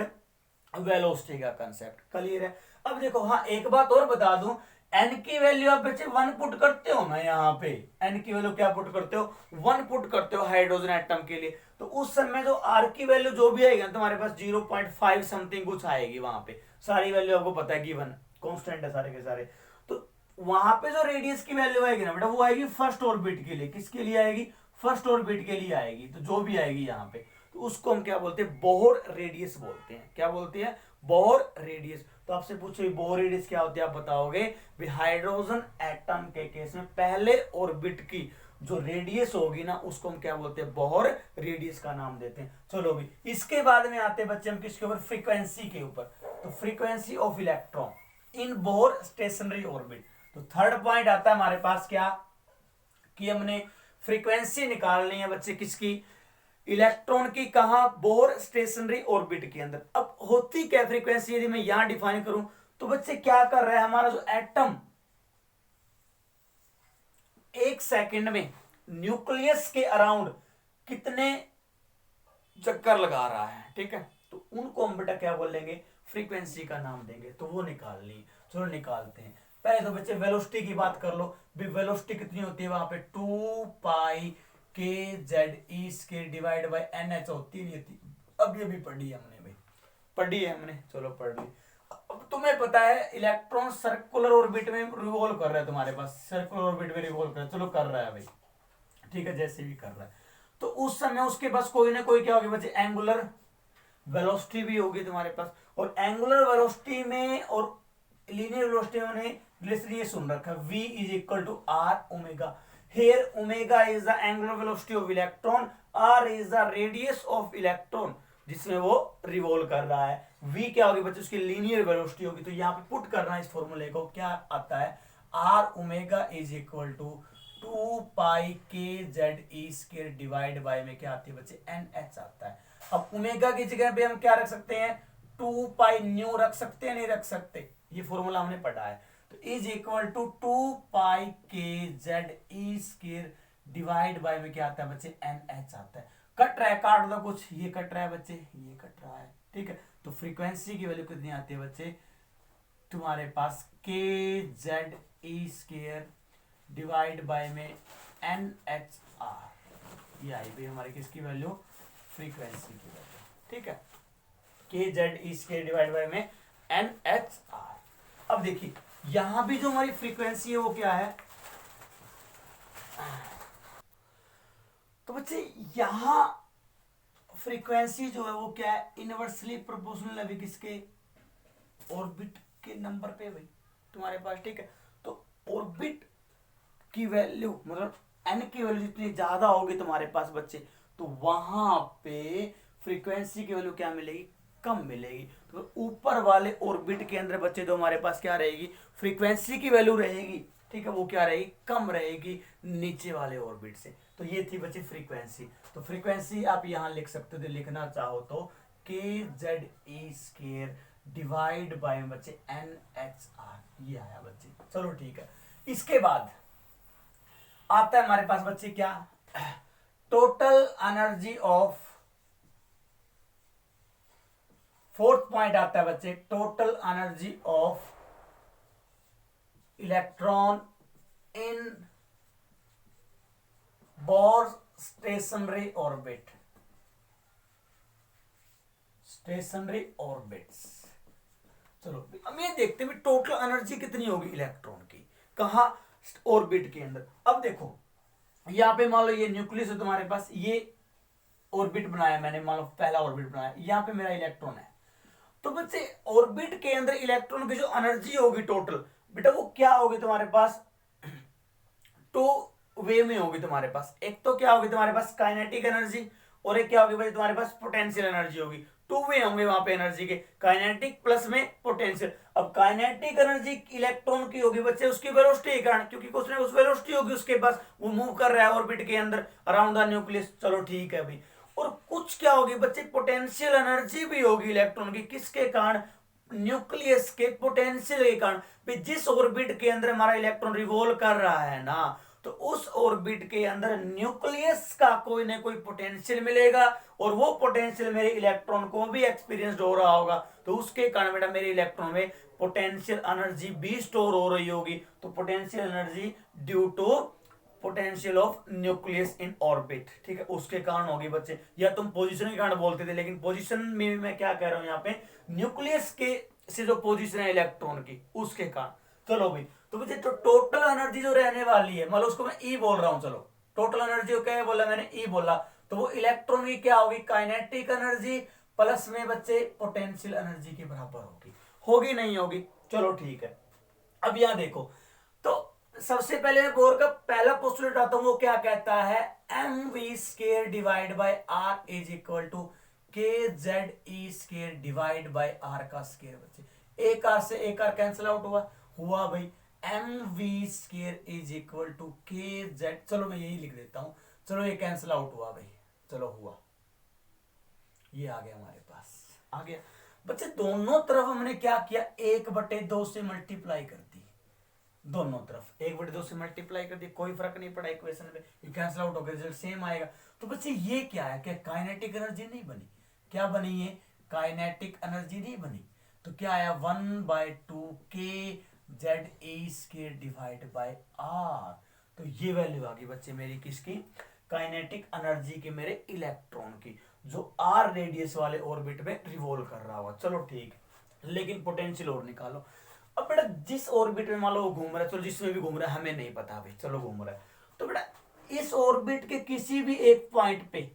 वेलोसिटी का कंसेप्ट। क्लियर है। अब देखो, हाँ एक बात और बता दूं, एन की वैल्यू आप बच्चे 1 पुट करते हो ना, यहाँ पे एन की वैल्यू क्या पुट करते हो, 1 पुट करते हो हाइड्रोजन एटम के लिए, तो उस समय जो आर की वैल्यू जो भी आएगी ना तुम्हारे पास 0.5 समथिंग कुछ आएगी वहां पे, सारी वैल्यू आपको पता है गिवन कांस्टेंट है सारे के सारे। तो वहां पे जो रेडियस की वैल्यू आएगी ना बेटा, वो आएगी फर्स्ट ऑर्बिट के लिए। किसके लिए आएगी, फर्स्ट ऑर्बिट के लिए आएगी। तो जो भी आएगी यहाँ पे, तो उसको हम क्या बोलते हैं, बोहर रेडियस बोलते हैं। क्या बोलते हैं, बोहर रेडियस। तो आपसे पूछो बोहर रेडियस क्या होती है, आप बताओगे भी हाइड्रोजन एटम के केस में पहले ऑर्बिट की जो रेडियस होगी ना, उसको हम क्या बोलते हैं, बोहर रेडियस का नाम देते हैं। चलो भी, इसके बाद में आते हैं बच्चे हम किसके ऊपर, फ्रीक्वेंसी के ऊपर। तो frequency of electron in Bohr stationery orbit. तो थर्ड पॉइंट आता है हमारे पास क्या, कि हमने फ्रीक्वेंसी निकालनी है बच्चे किसकी, इलेक्ट्रॉन की, कहां, बोहर स्टेशनरी ऑर्बिट के अंदर। अब होती क्या फ्रीक्वेंसी, यदि मैं यहां डिफाइन करूं तो बच्चे क्या कर रहा है हमारा जो एटम 1 सेकंड में न्यूक्लियस के अराउंड कितने चक्कर लगा रहा है। ठीक है, तो उनको हम बेटा क्या बोलेंगे, फ्रीक्वेंसी का नाम देंगे। तो वो निकाल ली, चलो निकालते हैं। पहले तो बच्चे वेलोसिटी की बात कर लो, वेलोसिटी कितनी होती है वहां पे, 2 pi K Z E square divide by N H होती नहीं थी। अब ये भी पढ़ी है हमने भाई, पढ़ी है हमने, चलो पढ़ ली। अब तुम्हें पता है इलेक्ट्रॉन सर्कुलर ऑर्बिट में रिवॉल्व कर रहा है, तुम्हारे पास सर्कुलर ऑर्बिट में रिवॉल्व कर रहा है, चलो कर रहा है भाई। ठीक है, जैसे भी कर रहा है, तो उस समय उसके पास कोई ना कोई क्या होगी बच्चे, एंगुलर वेलोसिटी भी होगी तुम्हारे पास। और एंगुलर वेलोसिटी में और लीनियर वेलोसिटी में रिलेशन ये सुन रखा है, v is equal to R omega. Here omega is the angular velocity of electron, r is the radius of electron जिसमें वो रिवॉल्व कर रहा है। v क्या होगी बच्चे, उसकी लीनियर वेलोसिटी होगी। तो यहाँ पे पुट करना है इस फॉर्मूले को, क्या आता है, r omega is equal to 2 pi K Z E square divide by में क्या आती है बच्चे, एन एच आता है। अब ओमेगा की जगह पे हम क्या रख सकते हैं, 2 पाई न्यू रख सकते हैं, नहीं रख सकते, ये फॉर्मूला हमने पढ़ा है। तो is equal to 2 pi K Z E square divide by में क्या आता है बच्चे, एन एच आता है। कट रहा है, काट दो कुछ, ये कट रहा है बच्चे, ये कट रहा है। ठीक है, तो फ्रीक्वेंसी की वैल्यू कितनी आती है बच्चे, तुम्हारे पास K Z E square divide by में एन एच आर, ये आई भाई हमारी किसकी वैल्यू, फ्रीक्वेंसी की वैल्यू। ठीक है, k Z E square divide by में एन एच आर। अब देखिए यहां भी जो हमारी फ्रीक्वेंसी है वो क्या है, तो बच्चे यहां फ्रीक्वेंसी जो है वो क्या है, इनवर्सली प्रोपोर्शनल है किसके, ऑर्बिट के नंबर पे भाई तुम्हारे पास। ठीक है, तो ऑर्बिट की वैल्यू मतलब एन की वैल्यू जितनी ज्यादा होगी तुम्हारे पास बच्चे, तो वहां पे फ्रीक्वेंसी की वैल्यू क्या मिलेगी, कम मिलेगी। तो ऊपर वाले ऑर्बिट के अंदर बच्चे तो हमारे पास क्या रहेगी, फ्रीक्वेंसी की वैल्यू रहेगी, ठीक है, वो क्या रहेगी, कम रहेगी नीचे वाले ऑर्बिट से। तो ये थी बच्चे फ्रीक्वेंसी। तो फ्रीक्वेंसी आप यहां लिख सकते हो, लिखना चाहो तो के Z E square divide by बच्चे एन एच आर, ये आया बच्चे। चलो ठीक है, इसके बाद आता है हमारे पास बच्चे क्या, total energy of, fourth point आता है बच्चे total energy of electron in Bohr stationary orbit, stationary orbits. चलो हम ये देखते हैं टोटल एनर्जी कितनी होगी इलेक्ट्रॉन की, कहा, ऑर्बिट के अंदर। अब देखो यहां पे मान लो ये न्यूक्लियस है तुम्हारे पास, ये ऑर्बिट बनाया मैंने, मान लो पहला ऑर्बिट बनाया, यहां पे मेरा इलेक्ट्रॉन है। तो बच्चे ऑर्बिट के अंदर इलेक्ट्रॉन की जो एनर्जी होगी टोटल, बेटा वो क्या होगी तुम्हारे पास, टू वे में होगी तुम्हारे पास। एक तो क्या होगी तुम्हारे पास काइनेटिक एनर्जी, और एक क्या होगी भाई तुम्हारे पास पोटेंशियल एनर्जी होगी। टू वे होंगे वहां पे एनर्जी के, काइनेटिक प्लस में पोटेंशियल। अब काइनेटिक एनर्जी इलेक्ट्रॉन की होगी बच्चे उसकी वेलोसिटी के कारण, क्योंकि उसने उस वेलोसिटी होगी उसके पास, वो मूव कर रहा है ऑर्बिट के अंदर अराउंड द न्यूक्लियस। चलो ठीक है भाई। और कुछ क्या होगी बच्चे, पोटेंशियल एनर्जी भी होगी इलेक्ट्रॉन की, किसके कारण, न्यूक्लियस के पोटेंशियल के कारण। जिस ऑर्बिट के अंदर हमारा इलेक्ट्रॉन रिवॉल्व कर रहा है ना, तो उस ऑर्बिट के अंदर न्यूक्लियस का कोई ना कोई पोटेंशियल मिलेगा, और वो पोटेंशियल मेरे इलेक्ट्रॉन को भी एक्सपीरियंस हो रहा होगा। तो उसके कारण बेटा मेरे इलेक्ट्रॉन में पोटेंशियल एनर्जी भी स्टोर हो रही होगी। तो potential energy due to potential of nucleus in orbit, ठीक है, उसके कारण होगी बच्चे। या तुम पोजीशन के कारण बोलते थे, लेकिन पोजीशन में भी मैं क्या कह रहा हूं यहाँ पे, न्यूक्लियस के से जो पोजीशन है इलेक्ट्रॉन की उसके कारण। चलो भाई, तो मुझे तो टोटल एनर्जी जो रहने वाली है, मतलब उसको मैं ई बोल रहा हूं, चलो टोटल एनर्जी को क्या बोला मैंने, ई बोला। तो वो इलेक्ट्रॉन की क्या होगी, काइनेटिक एनर्जी प्लस में बच्चे पोटेंशियल एनर्जी के बराबर होगी, होगी नहीं होगी। चलो ठीक है, अब यहां देखो, तो सबसे पहले मैं बोर का पहला पोस्टुलेट आता हूं, वो क्या कहता है, M V square divide by R is equal to K Z E square divide by R का स्केयर। बच्चे एक आर से एक आर कैंसिल आउट हुआ भाई, M V square is equal to K Z, चलो मैं यही लिख देता हूं, चलो ये कैंसिल आउट हुआ भाई, चलो हुआ, ये आ गया हमारे पास, आ गया बच्चे। दोनों तरफ हमने क्या किया, 1/2 से मल्टीप्लाई कर दी, दोनों तरफ 1/2 से मल्टीप्लाई कर दी, कोई फर्क नहीं पड़ा इक्वेशन में, ये कैंसिल आउट हो गया, रिजल्ट सेम आएगा। तो बच्चे ये क्या है, क्या काइनेटिक एनर्जी नहीं बनी, क्या बनी है, काइनेटिक एनर्जी नहीं बनी। तो क्या आया, 1/2 के Z A square divide by R. तो ये वैल्यू आ गई बच्चे मेरी किसकी, काइनेटिक एनर्जी के मेरे इलेक्ट्रॉन की, जो आर रेडियस वाले ऑर्बिट में रिवॉल्व कर रहा हुआ। चलो ठीक, लेकिन पोटेंशियल और निकालो। अब बेटा जिस ऑर्बिट में मान लो घूम रहा है, चलो जिसमें भी घूम रहा है हमें नहीं पता भाई, चलो घूम रहा है, तो बेटा इस ऑर्बिट के किसी भी एक पॉइंट पे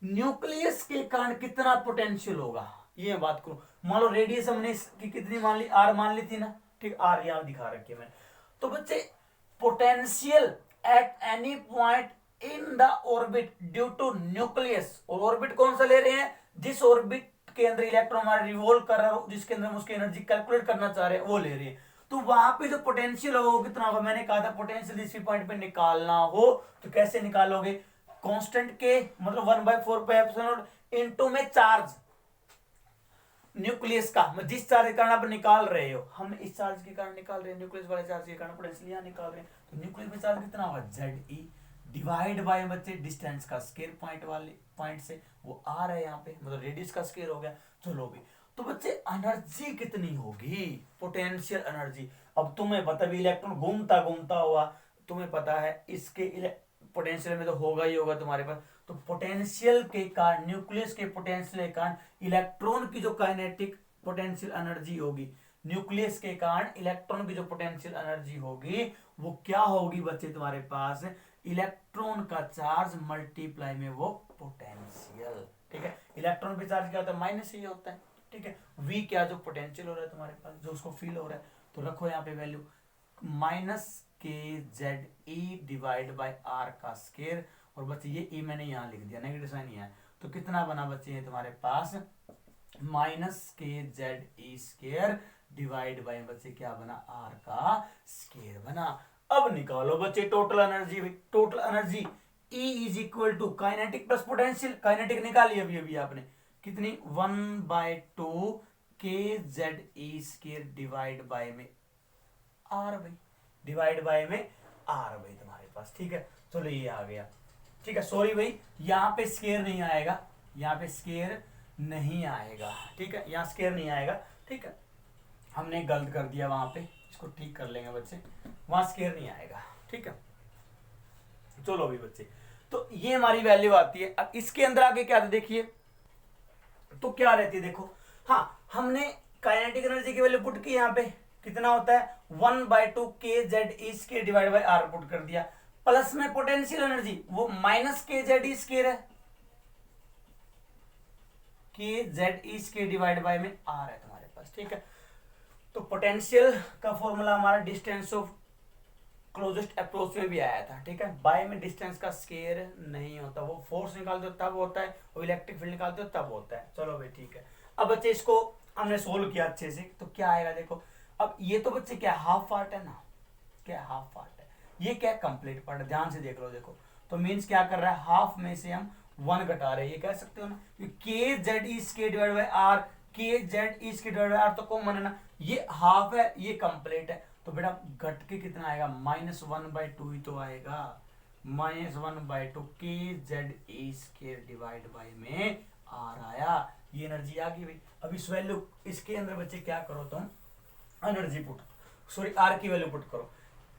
न्यूक्लियस के कारण कितना पोटेंशियल होगा, ये मैं बात करूं। मान लो रेडियस हमने इसकी कितनी मान ली, आर मान ली थी ना, ठीक, आर यहां दिखा रखी है मैंने। तो बच्चे potential at any point in the orbit due to nucleus, और ऑर्बिट कौन सा ले रहे हैं, जिस ऑर्बिट के अंदर इलेक्ट्रॉन हमारा रिवॉल्व कर रहा है, जिसके अंदर हम उसकी एनर्जी कैलकुलेट करना चाह रहे हैं, वो ले रहे हैं। तो वहां पे जो पोटेंशियल होगा वो कितना होगा, मैंने कहा था पोटेंशियल इसी पॉइंट पे निकालना हो तो कैसे निकालोगे, कांस्टेंट के मतलब 1/4 पाई एप्सिलॉन इनटू में चार्ज न्यूक्लियस का, जिस चार्ज के कारण आप निकाल रहे हो, हम इस चार्ज के कारण निकाल रहे हैं, न्यूक्लियस वाले चार्ज के कारण पोटेंशियल यहां निकाल रहे हैं। तो न्यूक्लियस में चार्ज कितना होगा, जेड ई डिवाइड बाय बच्चे डिस्टेंस का स्केयर, पॉइंट वाले पॉइंट से वो आ रहा है यहाँ पे, मतलब रेडियस का स्केयर हो गया। चलो भी, तो बच्चे एनर्जी कितनी होगी, पोटेंशियल एनर्जी। अब तुम्हें पता भी इलेक्ट्रॉन घूमता घूमता हुआ, तुम्हें पता है इसके पोटेंशियल में तो होगा ही होगा तुम्हारे पास। तो पोटेंशियल के कारण, न्यूक्लियस के पोटेंशियल के कारण इलेक्ट्रॉन की जो काइनेटिक पोटेंशियल एनर्जी होगी, न्यूक्लियस के कारण इलेक्ट्रॉन की जो पोटेंशियल एनर्जी होगी वो क्या होगी बच्चे तुम्हारे पास, इलेक्ट्रॉन का चार्ज मल्टीप्लाई में वो पोटेंशियल, ठीक है। इलेक्ट्रॉन पे चार्ज क्या होता है, माइनस ही होता है, ठीक है। वी क्या, जो पोटेंशियल हो रहा है तुम्हारे पास, जो उसको फील हो रहा है, तो रखो यहाँ पे वैल्यू माइनस के Z E divide by R का स्केयर, और बच्चे ये ई मैंने यहाँ लिख दिया, नेगेटिव साइन यहाँ, तो कितना बना बच्चे ये तुम्हारे पास माइनस के Z E square divide by बच्चे क्या बना, आर का स्केयर बना। अब निकालो बच्चे total energy. Total energy E is equal to kinetic plus potential, kinetic निकाली अभी अभी आपने, कितनी 1/2 के Z E square divide by में आर भाई, डिवाइड बाय में आर भाई तुम्हारे पास। ठीक है, चलो ये आ गया। ठीक है, सॉरी भाई यहाँ पे स्केयर नहीं आएगा, यहाँ पे स्केयर नहीं आएगा। ठीक है, यहाँ स्केयर नहीं आएगा। ठीक है, हमने गलत कर दिया वहां पे, इसको ठीक कर लेंगे बच्चे, वहां स्केयर नहीं आएगा। ठीक है, चलो अभी बच्चे, तो ये हमारी वैल्यू आती है। अब इसके अंदर आगे क्या था देखिए, तो क्या रहती है देखो, हाँ हमने काइनेटिक एनर्जी की वैल्यू पुट की, यहाँ पे कितना होता है 1/2 के Z E square divide by r put कर दिया, प्लस में पोटेंशियल एनर्जी वो माइनस के जेड ई स्केयर है, k Z E square divide by में आर है तुम्हारे पास। ठीक है, तो पोटेंशियल का फॉर्मूला हमारा डिस्टेंस ऑफ क्लोजेस्ट अप्रोच में भी आया था। ठीक है, बाय में डिस्टेंस का स्केयर नहीं होता, वो फोर्स निकालते हो तब होता है, वो इलेक्ट्रिक फील्ड निकालते हो तब होता है। चलो भाई ठीक है, अब बच्चे इसको हमने सोल्व किया अच्छे से, तो क्या आएगा देखो। अब ये तो बच्चे क्या हाफ पार्ट है ना, क्या हाफ पार्ट है, ये क्या कंप्लीट पार्ट है, ध्यान से देख लो। देखो तो मीन्स क्या कर रहा है, हाफ में से हम 1 घटा रहे हैं, ये कह सकते हो ना, K Z E square divide by R, K Z E square divide by R तो कॉमन है ना, ये हाफ है ये कंप्लीट है, तो बेटा घट के कितना आएगा, -1/2 ही तो आएगा, -1/2 के Z E square divide by में आर आया, ये एनर्जी आ गई भाई। अब इस वैल्यू इसके अंदर बच्चे क्या करो तुम, एनर्जी पुट, सॉरी आर की वैल्यू पुट करो,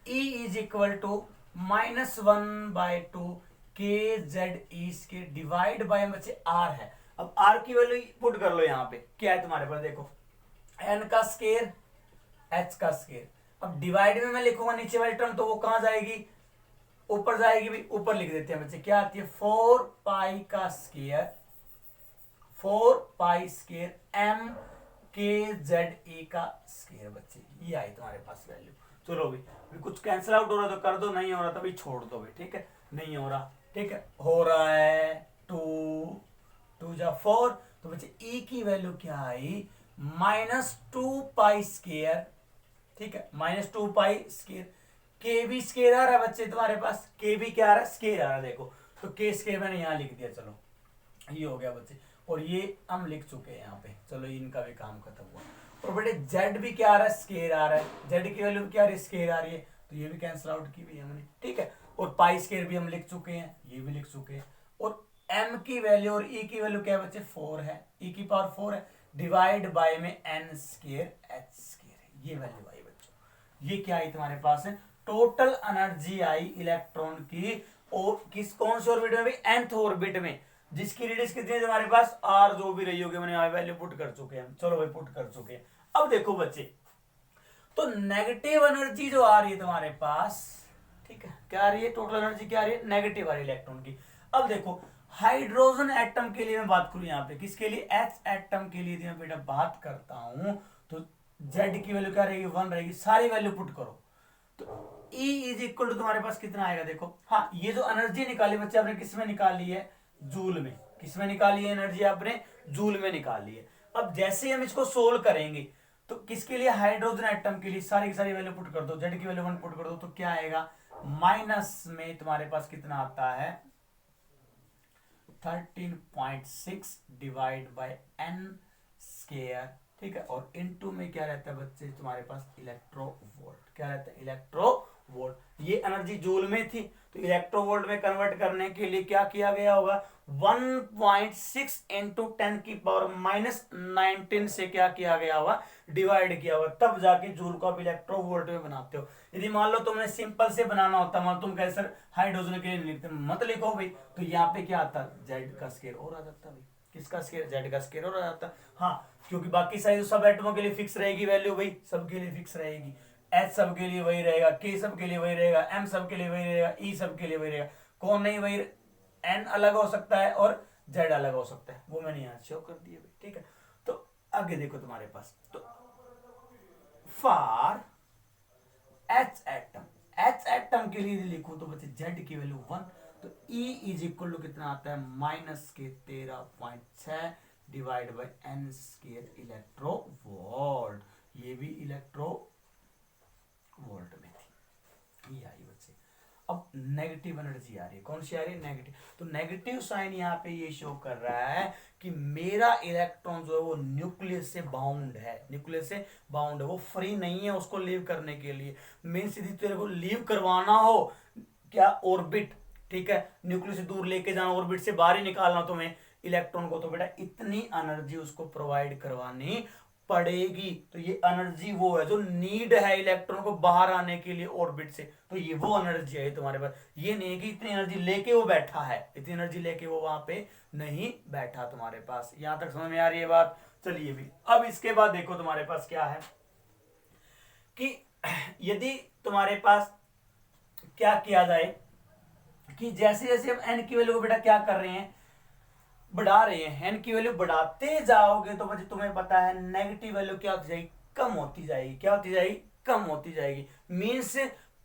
E इज इक्वल टू -1/2 के Z E square divide by बच्चे आर है। अब आर की वैल्यू पुट कर लो, यहाँ पे क्या है तुम्हारे पास देखो, एन का स्केयर एच का स्केयर, अब डिवाइड में मैं लिखूंगा नीचे वाली टर्म तो वो कहां जाएगी, ऊपर जाएगी भी, ऊपर लिख देते हैं बच्चे, क्या आती है 4 पाई का स्केयर, 4 पाई स्केयर एम के जेड ए का स्केयर बच्चे, ये आई तुम्हारे पास वैल्यू। चलो भी कुछ कैंसिल आउट हो रहा तो कर दो, नहीं हो रहा तो भी छोड़ दो भाई। ठीक है, नहीं हो रहा, ठीक है, हो रहा है 2 जा 4, तो बच्चे ई की वैल्यू क्या आई, -2 पाई स्केयर। ठीक है, -2 पाई स्केयर, के भी स्केयर आ रहा है बच्चे तुम्हारे पास, के भी क्या आ रहा है, स्केयर आ रहा है देखो, तो के स्केयर मैंने यहां लिख दिया। चलो ये हो गया बच्चे, और ये हम लिख चुके हैं यहाँ पे, चलो इनका भी काम खत्म हुआ। और बेटे जेड भी क्या आ रहा है, स्केयर आ रहा है, जेड की वैल्यू क्या आ रही है, स्केयर आ रही है, तो ये भी कैंसिल आउट की भी हमने। ठीक है, और पाई स्केयर भी हम लिख चुके हैं, ये भी लिख चुके हैं, और एम की वैल्यू और ई की वैल्यू क्या है बच्चे 4 है, ई की पावर 4 है, डिवाइड बाय में एन स्केयर एच स्केयर है, ये वैल्यू आई बच्चों। ये क्या आई तुम्हारे पास है, टोटल एनर्जी आई इलेक्ट्रॉन की, और किस कौन से ऑर्बिट में, nth ऑर्बिट में, जिसकी रेडियस कितनी है तुम्हारे पास, आर जो भी रही होगी, मैंने यहाँ वैल्यू पुट कर चुके हैं। चलो भाई पुट कर चुके हैं। अब देखो बच्चे, तो नेगेटिव एनर्जी जो आ रही है तुम्हारे पास, ठीक है, क्या आ रही है, टोटल एनर्जी क्या आ रही है, नेगेटिव आ रही है इलेक्ट्रॉन की। अब देखो हाइड्रोजन एटम के लिए मैं बात करूं, यहाँ पे किसके लिए, एच एटम के लिए मैं बेटा बात करता हूं, तो जेड की वैल्यू क्या रहेगी, 1 रहेगी, सारी वैल्यू पुट करो, तो E इज इक्वल टू तुम्हारे पास कितना आएगा देखो। हाँ, ये जो एनर्जी निकाली बच्चे आपने किस में निकाली है, जूल में, किस में निकाली है एनर्जी आपने, जूल में निकाली है। अब जैसे हम इसको सोल्व करेंगे, तो किसके लिए, हाइड्रोजन एटम के लिए सारी की सारी वैल्यू पुट कर दो, जेड की वैल्यू 1 पुट कर दो, तो क्या आएगा, माइनस में तुम्हारे पास कितना आता है 13.6 डिवाइड बाय एन स्केयर। ठीक है, और इनटू में क्या रहता है बच्चे तुम्हारे पास, इलेक्ट्रोवोल्ट, क्या रहता है, इलेक्ट्रोवोल्ट। ये एनर्जी जूल में थी, तो इलेक्ट्रोवोल्ट में कन्वर्ट करने के लिए क्या किया गया होगा, 1.6 इंटू 10 की पावर -19 से क्या किया गया होगा, डिवाइड किया होगा, तब जाके जूल को आप इलेक्ट्रोवोल्ट में बनाते हो। यदि मान लो तुमने सिंपल से बनाना होता, मान तुम कहे सर हाइड्रोजन के लिए लिखते, मत लिखो भाई, तो यहाँ पे क्या आता, जेड का स्केयर और आ जाता भाई, किसका स्केयर, जेड का स्केयर और आ जाता। हाँ, क्योंकि बाकी सारी सब एटमों के लिए फिक्स रहेगी वैल्यू भाई, सबके लिए फिक्स रहेगी, एच सब के लिए वही रहेगा, के सब के लिए वही रहेगा, एम सब के लिए वही रहेगा, ई सब के लिए वही रहेगा, कौन नहीं वही, एन अलग हो सकता है और जेड अलग हो सकता है, वो मैंने यहाँ शो कर दिया भाई। ठीक है, तो आगे देखो तुम्हारे पास, तो for H atom, H atom के लिए लिखो तो बच्चे जेड की वैल्यू 1, तो E इज इक्वल टू कितना आता है, -13.6 divide by n square electronvolt. ये भी इलेक्ट्रोवोल्ट में थी, ये आई बच्चे। अब नेगेटिव एनर्जी आ रही है, कौन सी आ रही है? नेगेटिव। तो नेगेटिव साइन यहाँ पे ये शो कर रहा है कि मेरा इलेक्ट्रॉन जो है वो न्यूक्लियस से बाउंड है, न्यूक्लियस से बाउंड है, वो फ्री नहीं है उसको लीव करने के लिए। मीन्स यदि तेरे को लीव करवाना हो क्या ऑर्बिट, ठीक है, न्यूक्लियस से दूर लेके जाना, ऑर्बिट से बाहर ही निकालना तुम्हें इलेक्ट्रॉन को, तो बेटा इतनी एनर्जी उसको प्रोवाइड करवानी पड़ेगी। तो ये एनर्जी वो है जो नीड है इलेक्ट्रॉन को बाहर आने के लिए ऑर्बिट से, तो ये वो एनर्जी है तुम्हारे पास। ये नहीं है कि इतनी एनर्जी लेके वो बैठा है, इतनी एनर्जी लेके वो वहां पे नहीं बैठा तुम्हारे पास। यहां तक समझ में आ रही है बात? चलिए भी अब इसके बाद देखो तुम्हारे पास क्या है कि यदि तुम्हारे पास क्या किया जाए कि जैसे जैसे हम एन की वैल्यू को बेटा क्या कर रहे हैं, बढ़ा रहे हैं, एन की वैल्यू बढ़ाते जाओगे तो बच्चे तुम्हें पता है नेगेटिव वैल्यू क्या होती जाएगी? कम होती जाएगी। क्या होती जाएगी? कम होती जाएगी। मीन्स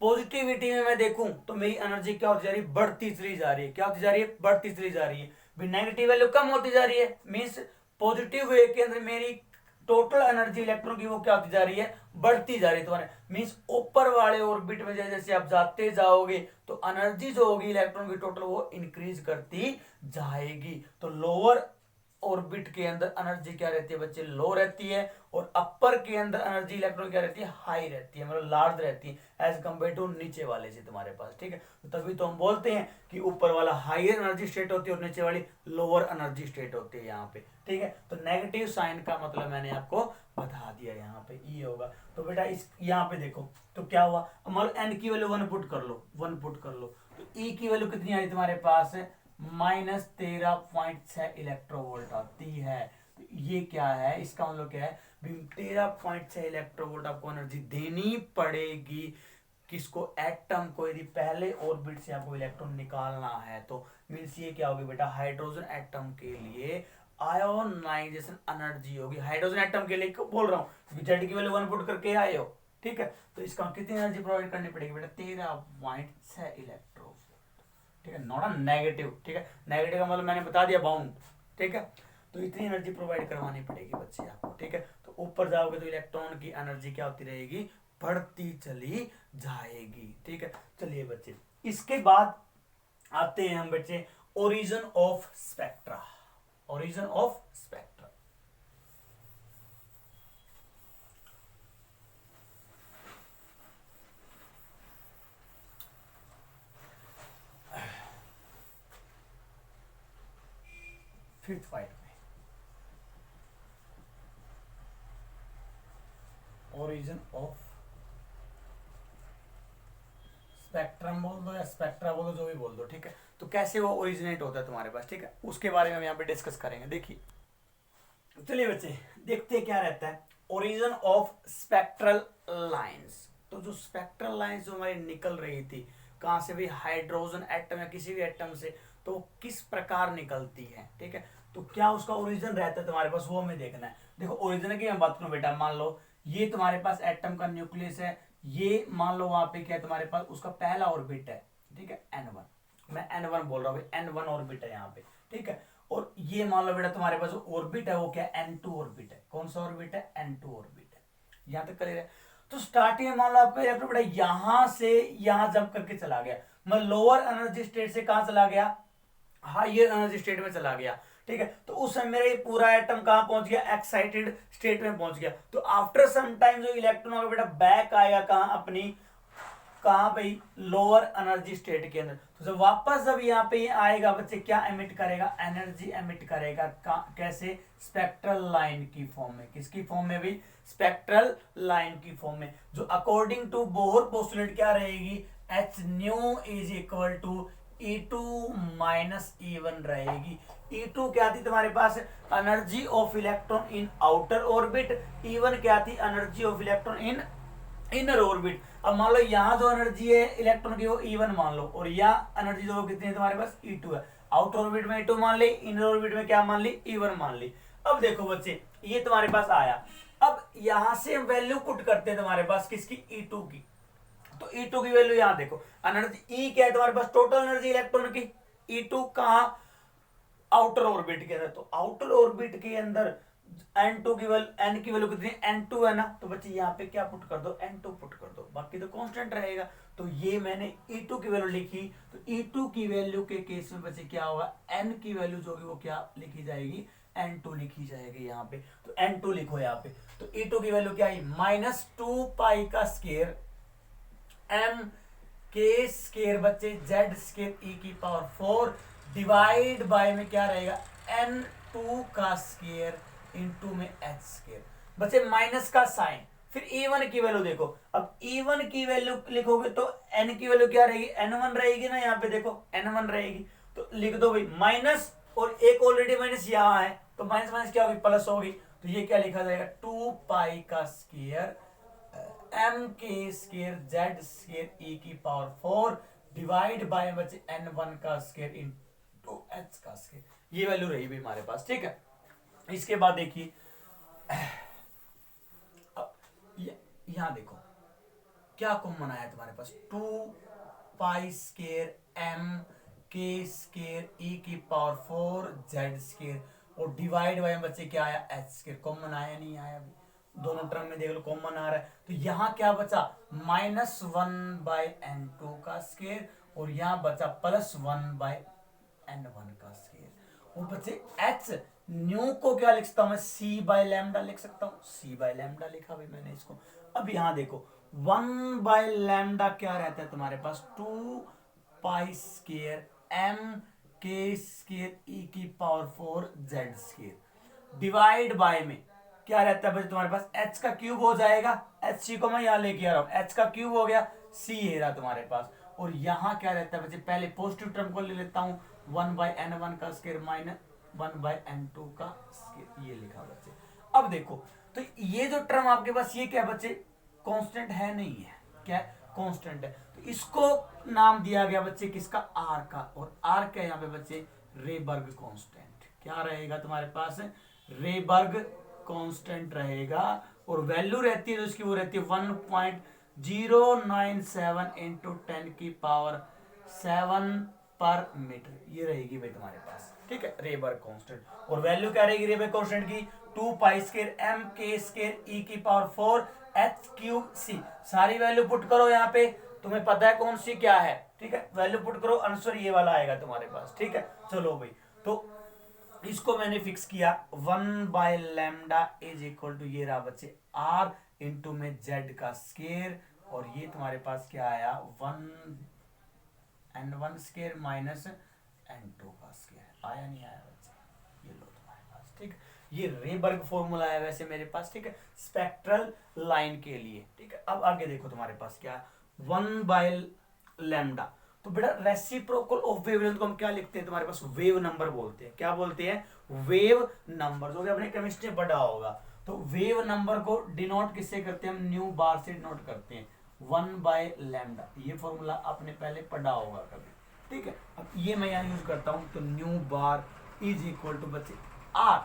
पॉजिटिविटी में मैं देखूं तो मेरी एनर्जी क्या होती जा रही है? बढ़ती चली जा रही है। क्या होती जा रही है? बढ़ती चली जा रही है। नेगेटिव वैल्यू कम होती जा रही है, मीन्स पॉजिटिव वे के अंदर मेरी टोटल एनर्जी इलेक्ट्रॉन की वो क्या होती जा रही है? बढ़ती जा रही है तुम्हारे। मीन्स ऊपर वाले ऑर्बिट में जैसे जैसे आप जाते जाओगे तो एनर्जी जो होगी इलेक्ट्रॉन की टोटल वो इंक्रीज करती जाएगी। तो लोअर ऑर्बिट के अंदर एनर्जी क्या रहती है बच्चे? लो रहती है। और अपर के अंदर एनर्जी इलेक्ट्रॉन क्या रहती है? हाई रहती है, मतलब लार्ज रहती है एज कम्पेयर टू नीचे वाले से तुम्हारे पास, ठीक है। तो तभी तो हम बोलते हैं कि ऊपर वाला हायर एनर्जी स्टेट होती है और नीचे वाली लोअर एनर्जी स्टेट होती है यहाँ पे, ठीक है। तो नेगेटिव साइन का मतलब मैंने आपको बता दिया, यहाँ पे ये होगा। तो बेटा इस यहाँ पे देखो तो क्या हुआ, मान एन की वैल्यू 1 पुट कर लो, 1 पुट कर लो, तो ई की वैल्यू कितनी आई तुम्हारे पास? -13.6 इलेक्ट्रोवोल्ट आती है। तो ये क्या है? इसका मतलब क्या है? 13.6 इलेक्ट्रोवोल्ट आपको एनर्जी देनी पड़ेगी किसको? एटम को। यदि पहले ऑर्बिट से आपको इलेक्ट्रॉन निकालना है तो मीन्स ये क्या होगी बेटा? हाइड्रोजन एटम के लिए आयोनाइजेशन एनर्जी होगी। हाइड्रोजन एटम के लिए बोल रहा हूँ, जेड की वैल्यू 1 पुट करके आए हो, ठीक है। तो इसका कितनी एनर्जी प्रोवाइड करनी पड़ेगी बेटा? 13.6 इलेक्ट्रोवोल्ट, ठीक है, नॉट अ नेगेटिव, ठीक है। नेगेटिव का मतलब मैंने बता दिया, बाउंड, ठीक है। तो इतनी एनर्जी प्रोवाइड करवानी पड़ेगी बच्चे आपको, ठीक है। तो ऊपर जाओगे तो इलेक्ट्रॉन की एनर्जी क्या होती रहेगी? बढ़ती चली जाएगी, ठीक है। चलिए बच्चे इसके बाद आते हैं हम बच्चे origin of spectra. Origin of spectra, fifth fight में ओरिजिन ऑफ स्पेक्ट्रम बोल दो या स्पेक्ट्रा बोल दो, जो भी बोल दो, ठीक है। तो कैसे वो ओरिजिनेट होता है तुम्हारे पास, ठीक है, उसके बारे में हम यहाँ पे डिस्कस करेंगे। देखिए चलिए बच्चे देखते हैं क्या रहता है ओरिजिन ऑफ स्पेक्ट्रल लाइंस। तो जो स्पेक्ट्रल लाइंस जो हमारी निकल रही थी कहाँ से भी? हाइड्रोजन एटम या किसी भी एटम से, तो किस प्रकार निकलती है, ठीक है। तो क्या उसका ओरिजिन रहता है तुम्हारे पास, वो हमें देखना है। देखो ओरिजिन की मैं बात करूं बेटा, मान लो ये तुम्हारे पास एटम का न्यूक्लियस है, ये मान लो वहां पे क्या है तुम्हारे पास? उसका पहला ऑर्बिट है, ठीक है, n1। मैं n1 बोल रहा हूँ, n1 ऑर्बिट है यहाँ पे, ठीक है। और ये मान लो बेटा तुम्हारे पास जो ऑर्बिट है वो क्या है? n2 ऑर्बिट है। कौन सा ऑर्बिट है? n2 ऑर्बिट है। यहां तक क्लियर है। तो स्टार्टिंग में मान लो आपका इलेक्ट्रॉन बेटा यहां से यहां जंप करके चला गया, मैं लोअर एनर्जी स्टेट से कहां चला गया? हायर एनर्जी स्टेट में चला गया, ठीक है। तो उस समय मेरा ये पूरा एटम कहां पहुंच गया? एक्साइटेड स्टेट में पहुंच गया। तो आफ्टर सम टाइम जो इलेक्ट्रॉन होगा बेटा बैक आएगा कहां? अपनी कहां भाई? लोअर एनर्जी स्टेट के अंदर। तो जब वापस जब यहाँ पे आएगा बच्चे क्या एमिट करेगा? एनर्जी एमिट करेगा। कैसे? स्पेक्ट्रल लाइन की फॉर्म में। किसकी फॉर्म में भी? स्पेक्ट्रल लाइन की फॉर्म में, जो अकॉर्डिंग टू बोहर पोस्टुलेट क्या रहेगी? H nu is equal to E2 minus E1 रहेगी। E2 क्या थी तुम्हारे पास? Energy of electron in outer orbit. E1 क्या थी? Energy of electron in inner orbit. अब मान लो यहाँ जो एनर्जी है इलेक्ट्रॉन की वो E1 मान लो, और यहाँ एनर्जी जो कितनी है तुम्हारे पास? E2 है। आउटर ऑर्बिट में E2 मान ली, इनर ऑर्बिट में क्या मान ली? E1 मान ली। अब देखो बच्चे ये तुम्हारे पास आया, अब यहां से वैल्यू पुट करते हैं तुम्हारे पास किसकी? E2 की। तो E2 की वैल्यू यहां देखो, एनर्जी E क्या है तुम्हारे पास? टोटल एनर्जी इलेक्ट्रॉन की। E2 कहां? आउटर ऑर्बिट के अंदर। तो आउटर ऑर्बिट के अंदर n2 की वैल्यू, n की वैल्यू कितनी, n2 है ना, तो बच्चे यहाँ पे क्या पुट कर दो, n2 पुट कर दो, बाकी तो कांस्टेंट रहेगा। तो ये मैंने E2 की वैल्यू लिखी, तो E2 की वैल्यू के केस में बच्चे क्या होगा, n की वैल्यू जो होगी वो क्या लिखी जाएगी, n2 लिखी जाएगी यहाँ पे। तो n2 लिखो यहाँ पे। तो E2 की वैल्यू क्या है, -2 का स्केयर m के स्केयर बच्चे z square e⁴ divide by में क्या रहेगा, n2 का स्केयर इनटू में h स्केयर। बच्चे माइनस का साइन, फिर e1 की वैल्यू देखो। अब e1 की वैल्यू लिखोगे तो n की वैल्यू क्या रहेगी, n1 रहेगी ना, यहाँ पे देखो n1 रहेगी। तो लिख दो भाई माइनस, और एक ऑलरेडी माइनस यहाँ है, तो माइनस माइनस क्या होगी, प्लस होगी। तो ये क्या लिखा जाएगा, 2 का स्केयर m के square z square e⁴ divide by बचे n1 का स्केयर इनटू h का स्केयर। ये वैल्यू रही भी हमारे पास, ठीक है। इसके बाद देखिए, अब यहां देखो क्या कॉमन आया तुम्हारे पास, 2 स्केयर m के स्केयर e⁴ z स्केयर, और डिवाइड बाय बच्चे क्या आया, h स्केयर। कॉमन आया नहीं आया, अभी दोनों टर्म में देख लो कॉमन आ रहा है। तो यहां क्या बचा, -1/n2 का स्केयर, और यहां बचा +1/n1 का स्केयर। और बच्चे h न्यू को क्या लिख सकता हूं मैं, c/λ लिख सकता हूं, c/λ लिखा भाई मैंने इसको। अब यहां देखो 1/λ क्या रहता है तुम्हारे पास, 2 स्केयर m के square e⁴ z square divide by में क्या रहता है बच्चे तुम्हारे पास, h का क्यूब हो जाएगा, h को मैं यहां लेके आ रहा हूं, h का क्यूब हो गया, c है रहा तुम्हारे पास। और यहां क्या रहता है बच्चे, पहले पॉजिटिव टर्म को ले लेता हूं, 1/n1 का स्केयर माइनस 1/n2 का स्केयर, ये लिखा बच्चे। अब देखो, तो ये जो टर्म आपके पास ये क्या बच्चे, कांस्टेंट है नहीं है, क्या कांस्टेंट है। तो इसको नाम दिया गया बच्चे किसका, r का। और r क्या यहाँ पे बच्चे, रेबर्ग कांस्टेंट। क्या रहेगा तुम्हारे पास, रेबर्ग कांस्टेंट रहेगा। और वैल्यू रहती है तो उसकी वो रहती है 1.097 इंटू 10⁻7 पर मीटर, ये रहेगी भाई तुम्हारे पास, ठीक है, रेबर्ग कांस्टेंट। और वैल्यू क्या रहेगी रेबर्ग कांस्टेंट की, 2 स्केयर m के स्केयर e⁴ h⁻c। सारी वैल्यू पुट करो यहाँ पे, तुम्हें पता है कौन सी क्या है, ठीक है, वैल्यू पुट करो, आंसर ये वाला आएगा तुम्हारे पास, ठीक है। चलो भाई, तो इसको मैंने फिक्स किया, 1/λ इज इक्वल टू ये रहा बच्चे r इंटू में z का स्केयर, और ये तुम्हारे पास क्या आया, 1n1 स्केयर माइनस n2 का स्केयर। आया नहीं आया बच्चे, ये लो तुम्हारे पास, ठीक है। ये रेबर्ग फॉर्मूला है वैसे मेरे पास, ठीक है, स्पेक्ट्रल लाइन के लिए, ठीक है। अब आगे देखो तुम्हारे पास क्या, 1/λ। तो बेटा रेसिप्रोकल ऑफ वेवलेंथ को हम क्या लिखते हैं, तुम्हारे पास वेव नंबर बोलते हैं। क्या बोलते हैं, वेव नंबर, जो कि आपने केमिस्ट्री पढ़ा होगा। तो वेव नंबर को डिनोट किससे करते हैं हम, न्यू बार से डिनोट करते हैं, 1/λ। ये फॉर्मूला आपने पहले पढ़ा होगा कभी, ठीक है। अब ये मैं यहाँ यूज करता हूँ, तो nu bar is equal to बच्चे r,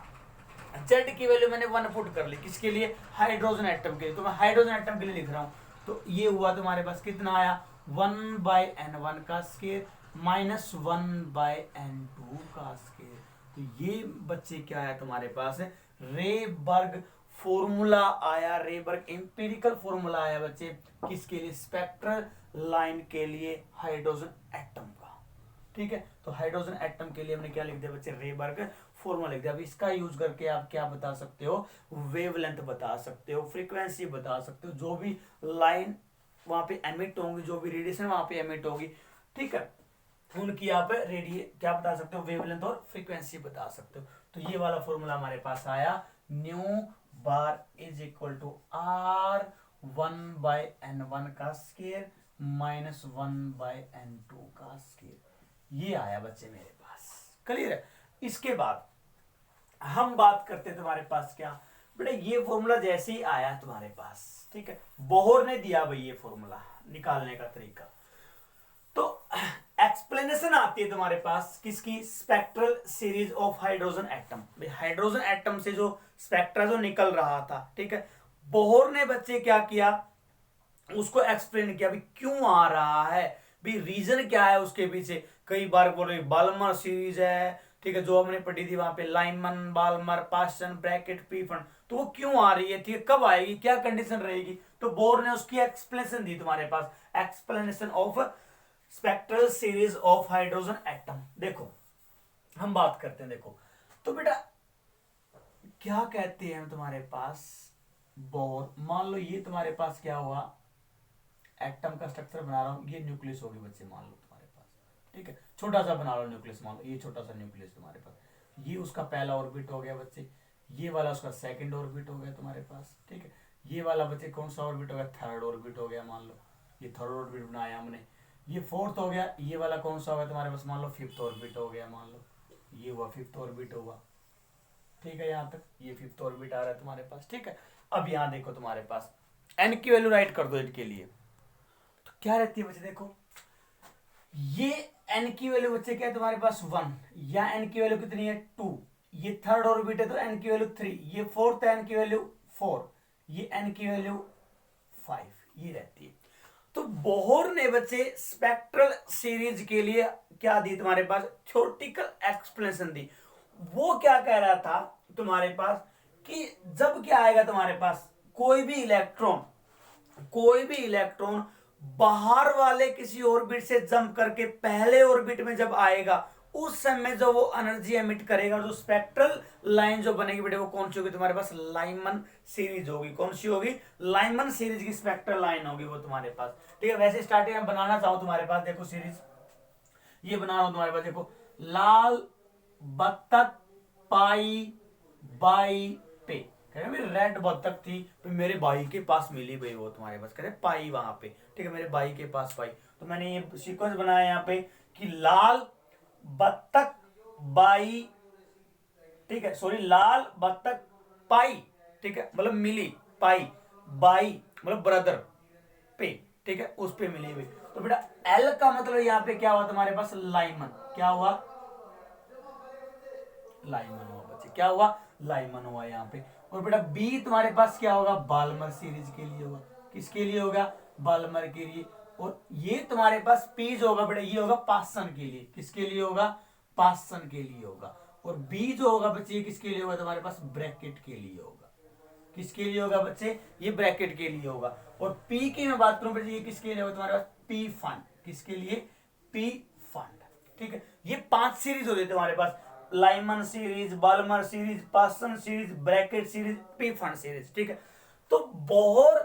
z की वैल्यू मैंने 1 पुट कर ली, किसके लिए, हाइड्रोजन एटम के लिए। तो मैं हाइड्रोजन एटम के लिए लिख रहा हूँ। तो ये हुआ तुम्हारे पास कितना आया, 1/n1 का स्केयर माइनस 1/n2 का स्केयर। तो ये बच्चे क्या आया तुम्हारे पास, रेबर्ग फॉर्मूला आया, रेबर्ग एम्पिरिकल फॉर्मूला आया बच्चे, किसके लिए, स्पेक्ट्रल लाइन के लिए हाइड्रोजन एटम का, ठीक है। तो हाइड्रोजन एटम के लिए हमने क्या लिख दिया बच्चे, रेबर्ग फॉर्मूला लिख दिया। अब इसका यूज करके आप क्या बता सकते हो, वेवलेंथ बता सकते हो, फ्रीक्वेंसी बता सकते हो, जो भी लाइन वहां पे एमिट होंगी, जो भी रेडिएशन वहां पे एमिट होगी, ठीक है, उनकी आप क्या बता सकते हो, वेवलेंथ और फ्रीक्वेंसी बता सकते हो। तो ये वाला फॉर्मूला हमारे पास आया, nu bar is equal to r 1/n1 का स्केयर माइनस 1/n2 का स्केयर। ये आया बच्चे मेरे पास, क्लियर है। इसके बाद हम बात करते हैं तुम्हारे पास क्या, बेटा ये फॉर्मूला जैसे ही आया तुम्हारे पास, ठीक है, बोहर ने दिया भाई ये फॉर्मूला निकालने का तरीका। तो एक्सप्लेनेशन आती है तुम्हारे पास किसकी, spectral series of hydrogen atom. Hydrogen atom से जो स्पेक्ट्रा जो निकल रहा था, ठीक है, बोहर ने बच्चे क्या किया, उसको एक्सप्लेन किया भी क्यों आ रहा है, भी रीजन क्या है उसके पीछे। कई बार बोल रहे बाल्मर सीरीज है, ठीक है, जो हमने पढ़ी थी वहां पे Lyman, Balmer, Paschen, Brackett, Pfund, तो वो क्यों आ रही है, ठीक है, कब आएगी, क्या कंडीशन रहेगी, तो बोर ने उसकी एक्सप्लेनेशन दी तुम्हारे पास, explanation of spectral series of hydrogen atom. देखो हम बात करते हैं, देखो तो बेटा क्या कहते हैं तुम्हारे पास, बोर, मान लो ये तुम्हारे पास क्या हुआ, एटम का स्ट्रक्चर बना रहा हूं, ये न्यूक्लियस होगी बच्चे, मान लो तुम्हारे पास, ठीक है, छोटा सा बना लो न्यूक्लियस, मान लो ये छोटा सा न्यूक्लियस तुम्हारे पास, ये उसका पहला ऑर्बिट हो गया बच्चे, ये वाला उसका सेकंड ऑर्बिट हो गया तुम्हारे पास, ठीक है, ये वाला बच्चे कौन सा ऑर्बिट हो गया, थर्ड ऑर्बिट हो गया, मान लो ये थर्ड ऑर्बिट बनाया हमने, ये फोर्थ हो गया, ये वाला कौन सा हो गया तुम्हारे पास, मान लो फिफ्थ ऑर्बिट हो गया, मान लो ये हुआ फिफ्थ ऑर्बिट हुआ, ठीक है, यहां तक ये फिफ्थ ऑर्बिट आ रहा है तुम्हारे पास, ठीक है। अब यहां देखो तुम्हारे पास एन की वैल्यू राइट कर दो इनके लिए, तो क्या रहती है बच्चे, देखो ये एन की वैल्यू बच्चे क्या है तुम्हारे पास 1, या एन की वैल्यू कितनी है 2, ये थर्ड ऑर्बिट है तो एन की वैल्यू 3, ये फोर्थ है एन की वैल्यू 4, ये एन की वैल्यू 5, ये रहती है। तो बोहर ने बच्चे स्पेक्ट्रल सीरीज के लिए क्या दी तुम्हारे पास, थ्योरेटिकल एक्सप्लेनेशन दी। वो क्या कह रहा था तुम्हारे पास कि जब क्या आएगा तुम्हारे पास, कोई भी इलेक्ट्रॉन बाहर वाले किसी ऑर्बिट से जंप करके पहले ऑर्बिट में जब आएगा, उस समय जो वो एनर्जी एमिट करेगा, जो स्पेक्ट्रल लाइन जो बनेगी बेटे, वो कौन सी होगी तुम्हारे पास, लाइमन सीरीज होगी। कौन सी होगी, लाइमन सीरीज की स्पेक्ट्रल लाइन होगी वो तुम्हारे पास, ठीक है। वैसे स्टार्टिंग में बनाना चाहूं तुम्हारे पास, देखो सीरीज ये बना रहा हूं तुम्हारे पास, देखो लाल बत्तख पाई बाई पे, रेड बत्तख थी तो मेरे भाई के पास मिली भाई, वो तुम्हारे पास कह पाई वहां पे, ठीक है, मेरे भाई के पास पाई, तो मैंने ये सीक्वेंस बनाया यहाँ पे कि लाल बत्तख बाई, ठीक है, सॉरी लाल बत्तख पाई, ठीक है, मतलब मिली, पाई बाई मतलब ब्रदर पे, ठीक है, उस पे मिली हुई। तो बेटा एल का मतलब यहाँ पे क्या हुआ तुम्हारे पास, लाइमन, क्या हुआ, लाइमन हुआ बच्चे, क्या हुआ, लाइमन हुआ यहाँ पे। और बेटा बी तुम्हारे पास क्या होगा, बाल्मर सीरीज के लिए होगा, किसके लिए होगा, बाल्मर के लिए। और ये तुम्हारे पास पी जो होगा बेटा, ये होगा पासन के लिए, किसके लिए होगा, पासन के लिए होगा। और बी जो होगा बच्चे, ये किसके लिए होगा तुम्हारे पास, ब्रैकेट के लिए होगा, किसके लिए होगा बच्चे, ये ब्रैकेट के लिए होगा। और पी की मैं बात करूं बच्चे, ये किसके लिए होगा तुम्हारे पास, पी फंड, किसके लिए, पी फंड, ठीक है। ये 5 सीरीज होती है तुम्हारे पास, लाइमन सीरीज, बाल्मर सीरीज, पासन series, Brackett series, P fund series, ठीक है। तो बोहर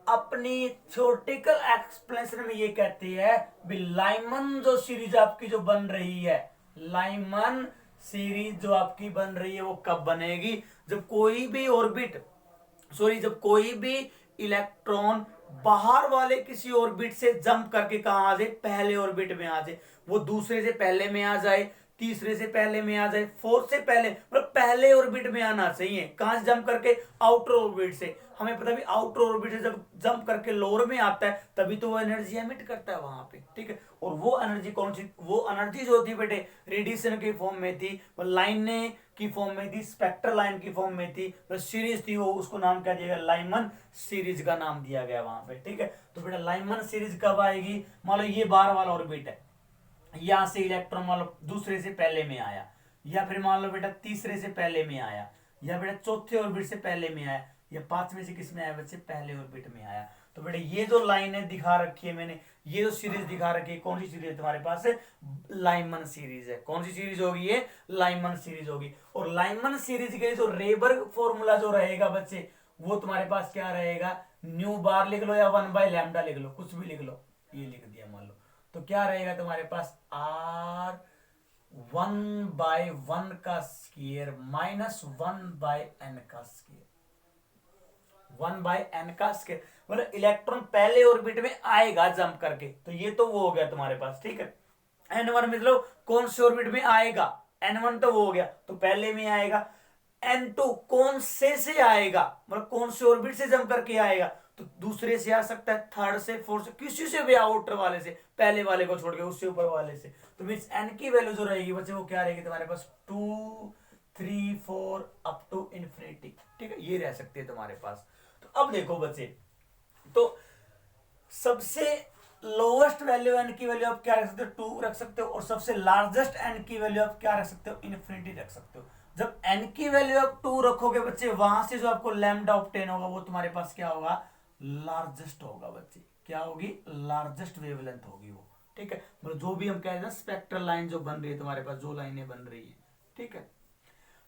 अपनी थ्योरेटिकल एक्सप्लेनेशन में ये कहती है भी लाइमन जो सीरीज आपकी जो बन रही है, लाइमन सीरीज जो आपकी बन रही है वो कब बनेगी, जब कोई भी ऑर्बिट, जब कोई भी इलेक्ट्रॉन बाहर वाले किसी ऑर्बिट से जंप करके कहां आ जाए, पहले ऑर्बिट में आ जाए, वो दूसरे से पहले में आ जाए, तीसरे से पहले में आ जाए, फोर्थ से पहले, मतलब पहले ऑर्बिट में आना चाहिए, कहां से जंप करके, आउटर ऑर्बिट से। हमें पता भी आउटर ऑर्बिट से जब जंप करके लोअर में आता है तभी तो वो एनर्जी एमिट करता है वहां पे, ठीक है। और वो एनर्जी कौन सी, वो एनर्जी जो थी बेटे रेडिएशन के फॉर्म में थी, वो लाइन की फॉर्म में थी, स्पेक्ट्रल लाइन की फॉर्म में थी, तो सीरीज थी वो, उसको नाम क्या दिया गया, लाइमन सीरीज का नाम दिया गया वहां पे, ठीक है। तो बेटा लाइमन सीरीज कब आएगी, मान लो ये बाहर वाला ऑर्बिट है, यहां से इलेक्ट्रॉन मान लो दूसरे से पहले में आया, या फिर मान लो बेटा तीसरे से पहले में आया, या बेटा चौथे ऑर्बिट से पहले में आया, या पांचवें से किस में आया बच्चे, पहले ऑर्बिट में आया। तो बेटा ये जो लाइन है दिखा रखी है मैंने, ये जो सीरीज दिखा रखी है, कौन सी सीरीज है तुम्हारे पास, लाइमन सीरीज है। कौन सी सीरीज होगी ये, लाइमन सीरीज होगी। और लाइमन सीरीज के लिए जो रेबर्ग फॉर्मूला जो रहेगा बच्चे, वो तुम्हारे पास क्या रहेगा, न्यू बार लिख लो या 1/लैम्डा लिख लो, कुछ भी लिख लो, ये लिख दिया मान लो, तो क्या रहेगा तुम्हारे पास, R 1/1 का स्क्वायर माइनस 1/n का स्क्वायर, 1/n का स्क्वायर, मतलब इलेक्ट्रॉन पहले ऑर्बिट में आएगा जंप करके, तो ये तो वो हो गया तुम्हारे पास, ठीक है। n1 मतलब कौन से ऑर्बिट में आएगा, n1 तो वो हो गया, तो पहले में आएगा। n2 कौन से आएगा, मतलब कौन से ऑर्बिट से जंप करके आएगा, तो दूसरे से आ सकता है, थर्ड से, फोर्थ से, किसी से भी, आउटर वाले से, पहले वाले को छोड़ के उससे ऊपर वाले से। तो मींस n की वैल्यू जो रहेगी बच्चे वो क्या रहेगी तुम्हारे पास, 2 3 4 अप टू इंफिनिटी, ठीक है, ये रह सकते हैं तुम्हारे पास। तो अब देखो बच्चे, तो सबसे लोवेस्ट वैल्यू एन की वैल्यू आप क्या रख सकते हो, 2 रख सकते हो, और सबसे लार्जेस्ट एन की वैल्यू आप क्या रख सकते हो, इन्फिनिटी रख सकते हो। जब एन की वैल्यू आप 2 रखोगे बच्चे, वहां से जो आपको लैम्डा ऑब्टेन होगा वो तुम्हारे पास क्या होगा, लार्जेस्ट होगा बच्चे। क्या होगी, लार्जेस्ट वेवलेंथ होगी वो। ठीक है, मतलब जो भी हम कह रहे हैं स्पेक्ट्रल लाइन जो बन रही है तुम्हारे पास, जो लाइनें बन रही है, ठीक है,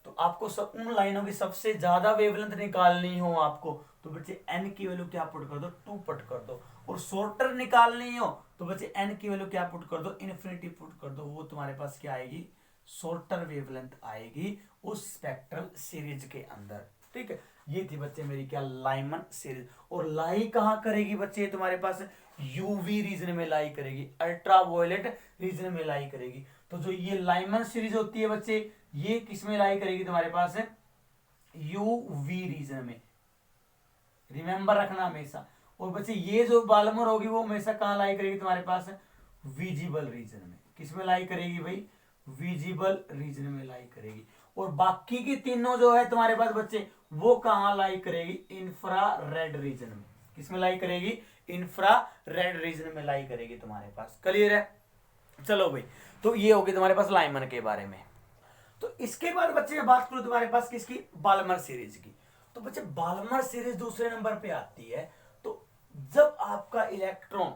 तो आपको सब उन लाइनों की सबसे ज्यादा वेवलेंथ निकालनी हो आपको, तो बच्चे एन की वैल्यू क्या पुट कर दो, 2 पुट कर दो। और शॉर्टर निकालनी हो तो बच्चे एन की वैल्यू क्या पुट कर दो, इन्फिनिटी पुट कर दो। वो तुम्हारे पास क्या आएगी, शॉर्टर वेवलेंथ आएगी उस स्पेक्ट्रल सीरीज के अंदर। ठीक है, ये थी बच्चे मेरी क्या, लाइमन सीरीज। और लाई कहां करेगी बच्चे, तुम्हारे पास यूवी रीजन में लाई करेगी, अल्ट्रावायलेट रीजन में लाई करेगी। तो जो ये लाइमन सीरीज होती है बच्चे, ये किस में लाई करेगी तुम्हारे पास, यूवी रीजन में, रिमेंबर रखना हमेशा। और बच्चे ये जो बालमर होगी वो हमेशा कहां लाई करेगी तुम्हारे पास, विजिबल रीजन में। किस में लाई करेगी भाई, विजिबल रीजन में लाई करेगी। और बाकी की तीनों जो है तुम्हारे पास बच्चे, वो कहां लाई करेगी, इंफ्रारेड रीजन में। किसमें लाई करेगी, इंफ्रारेड रीजन में लाई करेगी तुम्हारे पास। क्लियर है, चलो भाई, तो ये होगी तुम्हारे पास लाइमन के बारे में। तो इसके बाद बच्चे मैं बात करूं तुम्हारे पास किसकी, बाल्मर सीरीज की। तो बच्चे बाल्मर सीरीज दूसरे नंबर पे आती है। तो जब आपका इलेक्ट्रॉन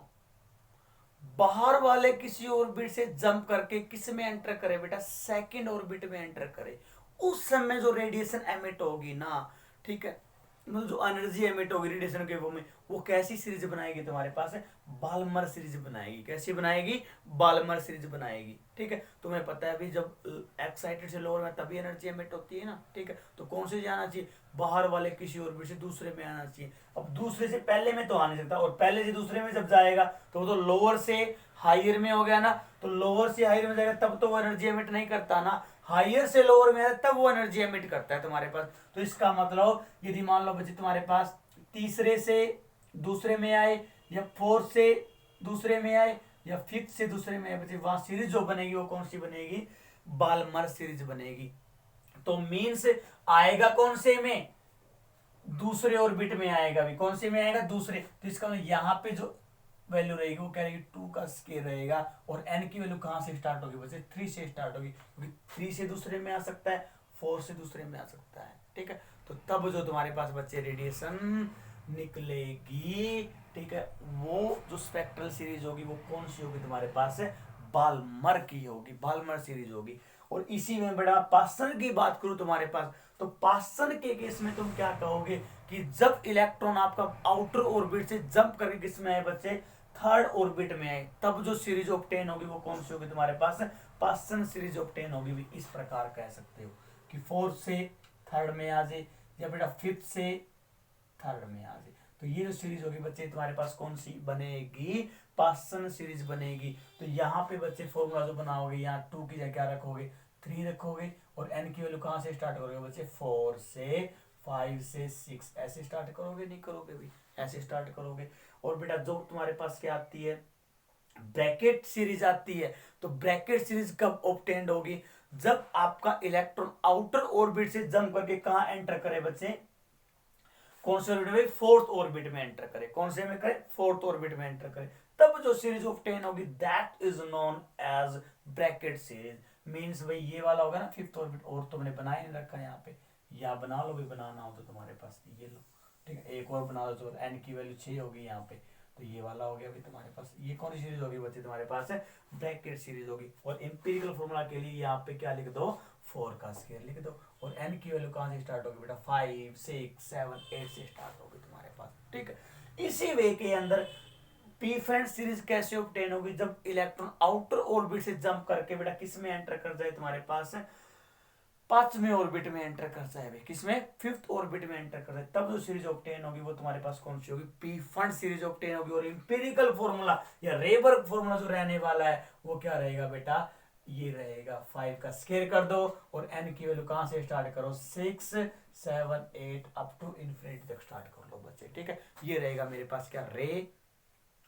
बाहर वाले किसी ऑर्बिट से जंप करके किस में एंटर करे बेटा, सेकंड ऑर्बिट में एंटर करे, उस समय जो रेडिएशन एमिट होगी ना, ठीक है, मतलब जो एनर्जी एमिट होगी रेडिएशन के वो में, वो कैसी सीरीज बनाएगी तुम्हारे पास है, बाल्मर सीरीज बनाएगी। कैसी बनाएगी, बाल्मर सीरीज बनाएगी। ठीक है, तुम्हें पता है अभी जब एक्साइटेड से लोअर में तभी एनर्जी एमिट होती है ना। ठीक है, तो कौन से जाना चाहिए, बाहर वाले किसी ऑर्बिट से दूसरे में आना चाहिए। अब दूसरे से पहले में तो आ नहीं सकता, और पहले से दूसरे में जब जाएगा तो वो तो लोअर से हायर में हो गया ना। तो लोअर से हायर में जाएगा तब तो वो एनर्जी एमिट नहीं करता ना, हायर से लोअर में तब वो एनर्जी एमिट करता है तुम्हारे पास। तो इसका मतलब यदि मान लो बच्चे तुम्हारे पास तीसरे से दूसरे में आए, या फोर्थ से दूसरे में आए, या फिफ्थ से दूसरे में आए बच्चे, वहां सीरीज जो बनेगी वो कौन सी बनेगी, बाल्मर सीरीज बनेगी। तो मीन्स आएगा कौन से में, दूसरे ऑर्बिट में आएगा भी। कौन से में आएगा, दूसरे। तो इसका मतलब यहाँ पे जो वैल्यू रहेगी वो क्या रहेगी, 2 का स्केयर रहेगा। और n की वैल्यू कहां से स्टार्ट होगी बच्चे, 3 से स्टार्ट होगी, क्योंकि 3 से दूसरे में आ सकता है, 4 से दूसरे में आ सकता है। ठीक है, तो तब जो तुम्हारे पास बच्चे रेडिएशन निकलेगी, ठीक है, वो जो स्पेक्ट्रल सीरीज होगी वो कौन सी होगी तुम्हारे पास, बाल्मर की होगी, बाल्मर सीरीज होगी। और इसी में बड़ा पासन की बात करूं तुम्हारे पास, तो पासन के केस में तुम क्या कहोगे कि जब इलेक्ट्रॉन आपका आउटर ऑर्बिट से जंप करके किस में आए बच्चे, थर्ड ऑर्बिट में आए, तब जो सीरीज ऑब्टेन होगी वो कौन सी होगी तुम्हारे पास, पासन सीरीज ऑब्टेन होगी। भी इस प्रकार कह सकते हो कि फोर्थ से थर्ड में आ जाए, या बेटा फिफ्थ से थर्ड में आ जाए। तो ये जो सीरीज होगी बच्चे तुम्हारे पास कौन सी बनेगी, पासन सीरीज बनेगी। तो यहाँ पे बच्चे फॉर्मूला जो बनाओगे, यहाँ 2 की जगह क्या रखोगे, 3 रखोगे। और n की वैल्यू कहाँ से स्टार्ट करोगे बच्चे, 4 से 5 से 6 ऐसे स्टार्ट करोगे, नहीं करोगे भी, ऐसे स्टार्ट करोगे। और बेटा जो तुम्हारे पास क्या आती है, ब्रैकेट सीरीज आती है। तो ब्रैकेट सीरीज कब ऑब्टेन्ड होगी, जब आपका इलेक्ट्रॉन आउटर ऑर्बिट से जंप करके कहां एंटर करे बच्चे, कौन से ऑर्बिट में, फोर्थ ऑर्बिट में एंटर करे। कौन से में करे, फोर्थ ऑर्बिट में एंटर करे, तब जो सीरीज ऑब्टेन होगी that is known age Brackett series. Means भाई ये वाला होगा ना फिफ्थ ऑर्बिट, और तुमने बना ही नहीं रखा यहाँ पे, या बना लो भी, बनाना हो तो तुम्हारे पास ये लो। ठीक है, एक और बना लो तो n की वैल्यू 6 होगी यहाँ पे, तो ये वाला हो गया भाई तुम्हारे पास। ये कौन सी सीरीज होगी बच्चे तुम्हारे पास है, ब्रैकेट सीरीज होगी। और एम्पिरिकल फॉर्मूला के लिए यहाँ पे क्या लिख दो, 4 का स्क्वायर लिख दो। और n की वैल्यू कहां से स्टार्ट होगी बेटा, 5 6 7 8 से स्टार्ट होगी तुम्हारे पास। ठीक है, इसी वे के अंदर पी फ्रेंड सीरीज कैसे ऑब्टेन होगी, जब इलेक्ट्रॉन आउटर ऑर्बिट से जंप करके बेटा किस में एंटर कर जाए तुम्हारे पास, पांचवें ऑर्बिट में एंटर कर जाए, किसमें, फिफ्थ ऑर्बिट में एंटर कर जाए, तब जो सीरीज ऑब्टेन होगी वो तुम्हारे पास कौन सी होगी, पी फंड सीरीज ऑब्टेन होगी। और इंपेरिकल फॉर्मूला या रेबर्ग फॉर्मूला जो रहने वाला है वो क्या रहेगा बेटा, ये रहेगा 5 का स्क्वायर कर दो। और n की वैल्यू कहां से स्टार्ट करो, 6 7 8 अप टू इन्फिनिटी तक स्टार्ट कर लो बच्चे। ठीक है, ये रहेगा मेरे पास क्या, रे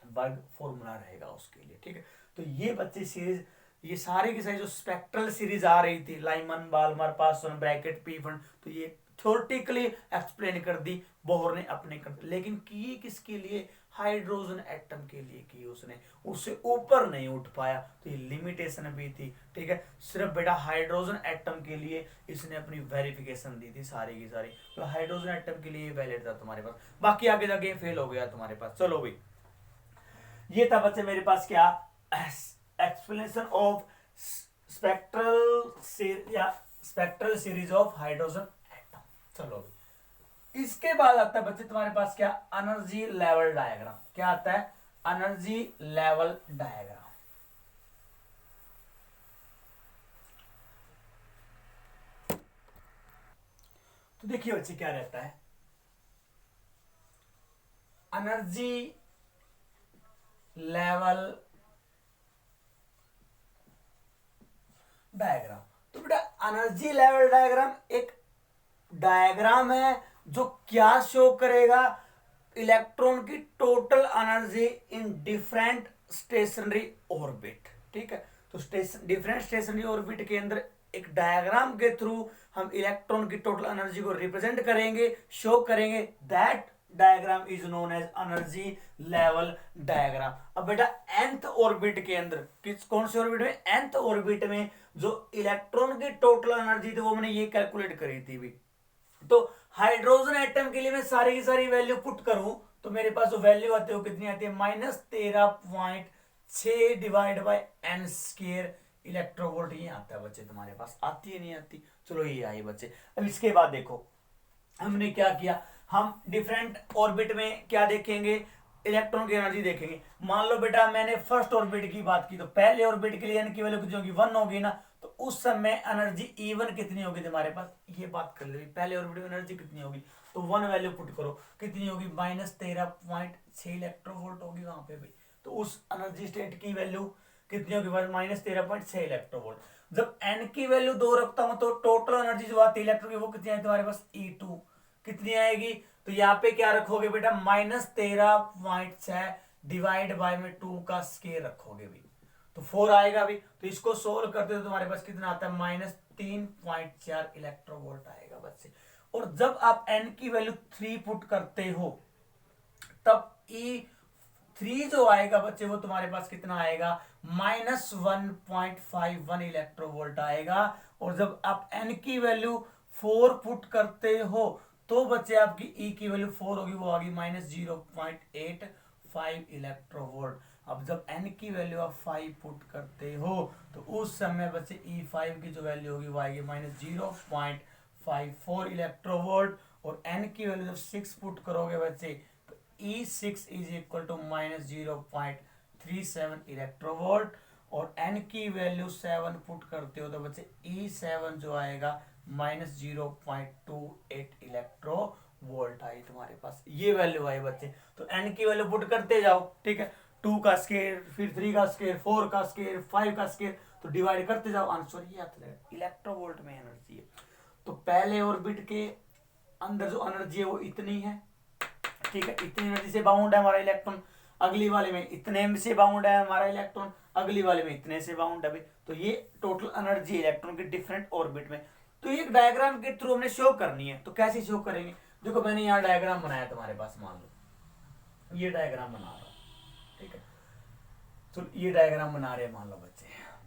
बर्ग फॉर्मूला रहेगा उसके लिए। ठीक है, तो ये बच्चे सीरीज, ये सारी की सारी जो स्पेक्ट्रल सीरीज आ रही थी, Lyman, Balmer, Paschen, Brackett, Pfund, तो ये थ्योरेटिकली एक्सप्लेन कर दी बोहर ने अपने कर दी। लेकिन किए किसके लिए, हाइड्रोजन एटम के लिए की उसने, उससे ऊपर नहीं उठ पाया, तो ये लिमिटेशन भी थी। ठीक है, सिर्फ बेटा हाइड्रोजन एटम के लिए इसने अपनी वेरिफिकेशन दी थी सारी की सारी, तो हाइड्रोजन एटम के लिए वैलिड था तुम्हारे पास, बाकी आगे जाके फेल हो गया तुम्हारे पास। चलो भाई, ये था बच्चे मेरे पास क्या, explanation of spectral series of hydrogen atom. चलो, इसके बाद आता है बच्चे तुम्हारे पास क्या, एनर्जी लेवल डायग्राम। क्या आता है, एनर्जी लेवल डायग्राम। तो देखिए बच्चे क्या रहता है, एनर्जी लेवल डायग्राम। तो बेटा एनर्जी लेवल डायग्राम एक डायग्राम है जो क्या शो करेगा, इलेक्ट्रॉन की total energy in different stationery orbit. ठीक है, तो डिफरेंट स्टेशनरी ऑर्बिट के अंदर एक डायग्राम के थ्रू हम इलेक्ट्रॉन की टोटल एनर्जी को रिप्रेजेंट करेंगे, शो करेंगे। That diagram is known as energy level diagram. अब बेटा nth ऑर्बिट के अंदर, किस कौन से ऑर्बिट में, nth ऑर्बिट में जो इलेक्ट्रॉन की टोटल एनर्जी थी वो मैंने ये कैलकुलेट करी थी भी। तो हाइड्रोजन एटम के लिए मैं सारी की सारी वैल्यू पुट करूं तो मेरे पास जो वैल्यू आती है वो कितनी आती है, -13.6 divide by n square electronvolt. ये आता है बच्चे तुम्हारे पास, आती है नहीं आती, चलो ये आई बच्चे। अब इसके बाद देखो हमने क्या किया, हम डिफरेंट ऑर्बिट में क्या देखेंगे, इलेक्ट्रॉन की एनर्जी देखेंगे। मान लो बेटा मैंने फर्स्ट ऑर्बिट की बात की, तो पहले ऑर्बिट के लिए n की वैल्यू कितनी होगी, 1 होगी ना, तो उस समय एनर्जी E1 कितनी होगी तुम्हारे पास, ये बात कर ले, पहले ऑर्बिट में एनर्जी कितनी होगी, तो 1 वैल्यू पुट करो, कितनी होगी, -13.6 इलेक्ट्रोवोल्ट होगी वहां पे भी। तो उस एनर्जी स्टेट की वैल्यू कितनी होगी, -13.6 इलेक्ट्रोवोल्ट। जब n की वैल्यू 2 रखता हूं तो टोटल एनर्जी जो आती है इलेक्ट्रॉन की वो कितनी है तुम्हारे पास, E2 कितनी आएगी, तो यहाँ पे क्या रखोगे बेटा, -13.6 डिवाइड बाय में 2 का स्केयर रखोगे भी, तो 4 आएगा भी। तो इसको सोल्व करते हो तुम्हारे पास कितना आता है, -3.4 इलेक्ट्रोवोल्ट आएगा बच्चे। और जब आप n की वैल्यू 3 पुट करते हो तब E3 जो आएगा बच्चे वो तुम्हारे पास कितना आएगा, -1.51 इलेक्ट्रोवोल्ट आएगा। और जब आप n की वैल्यू 4 पुट करते हो तो बच्चे आपकी E की वैल्यू 4 होगी, वो आगी -0.85 इलेक्ट्रोवोल्ट। अब जब n की वैल्यू आप 5 पुट करते हो तो उस समय बच्चे E5 की जो वैल्यू होगी वो आएगी -0.54 इलेक्ट्रोवोल्ट। और n की वैल्यू जब 6 पुट करोगे बच्चे तो E6 is equal to -0.37 electronvolt. और n की वैल्यू 7 पुट करते हो तो बच्चे E7 जो आएगा -0.28 इलेक्ट्रोवोल्ट आई तुम्हारे पास, ये वैल्यू आई बच्चे। तो n की वैल्यू पुट करते जाओ, ठीक है, 2 का स्केयर, फिर 3 का स्केयर, 4 का स्केयर, 5 का स्केयर, तो डिवाइड करते जाओ, आंसर ये आता है, इलेक्ट्रोवोल्ट में एनर्जी है। तो पहले ऑर्बिट के अंदर जो एनर्जी है वो इतनी है, ठीक है, इतनी एनर्जी से बाउंड है हमारा इलेक्ट्रॉन, अगली वाले में इतने से बाउंड है हमारा इलेक्ट्रॉन, अगली वाले में इतने से बाउंड है। तो ये टोटल एनर्जी इलेक्ट्रॉन की डिफरेंट ऑर्बिट में। तो ये डायग्राम के थ्रू हमने शो करनी है, तो कैसे शो करेंगे, देखो मैंने यहाँ डायग्राम बनाया तुम्हारे पास, मान लो ये डायग्राम बना रहा हूं, ठीक है, तो ये डायग्राम बना रहे हैं मान लो बच्चे।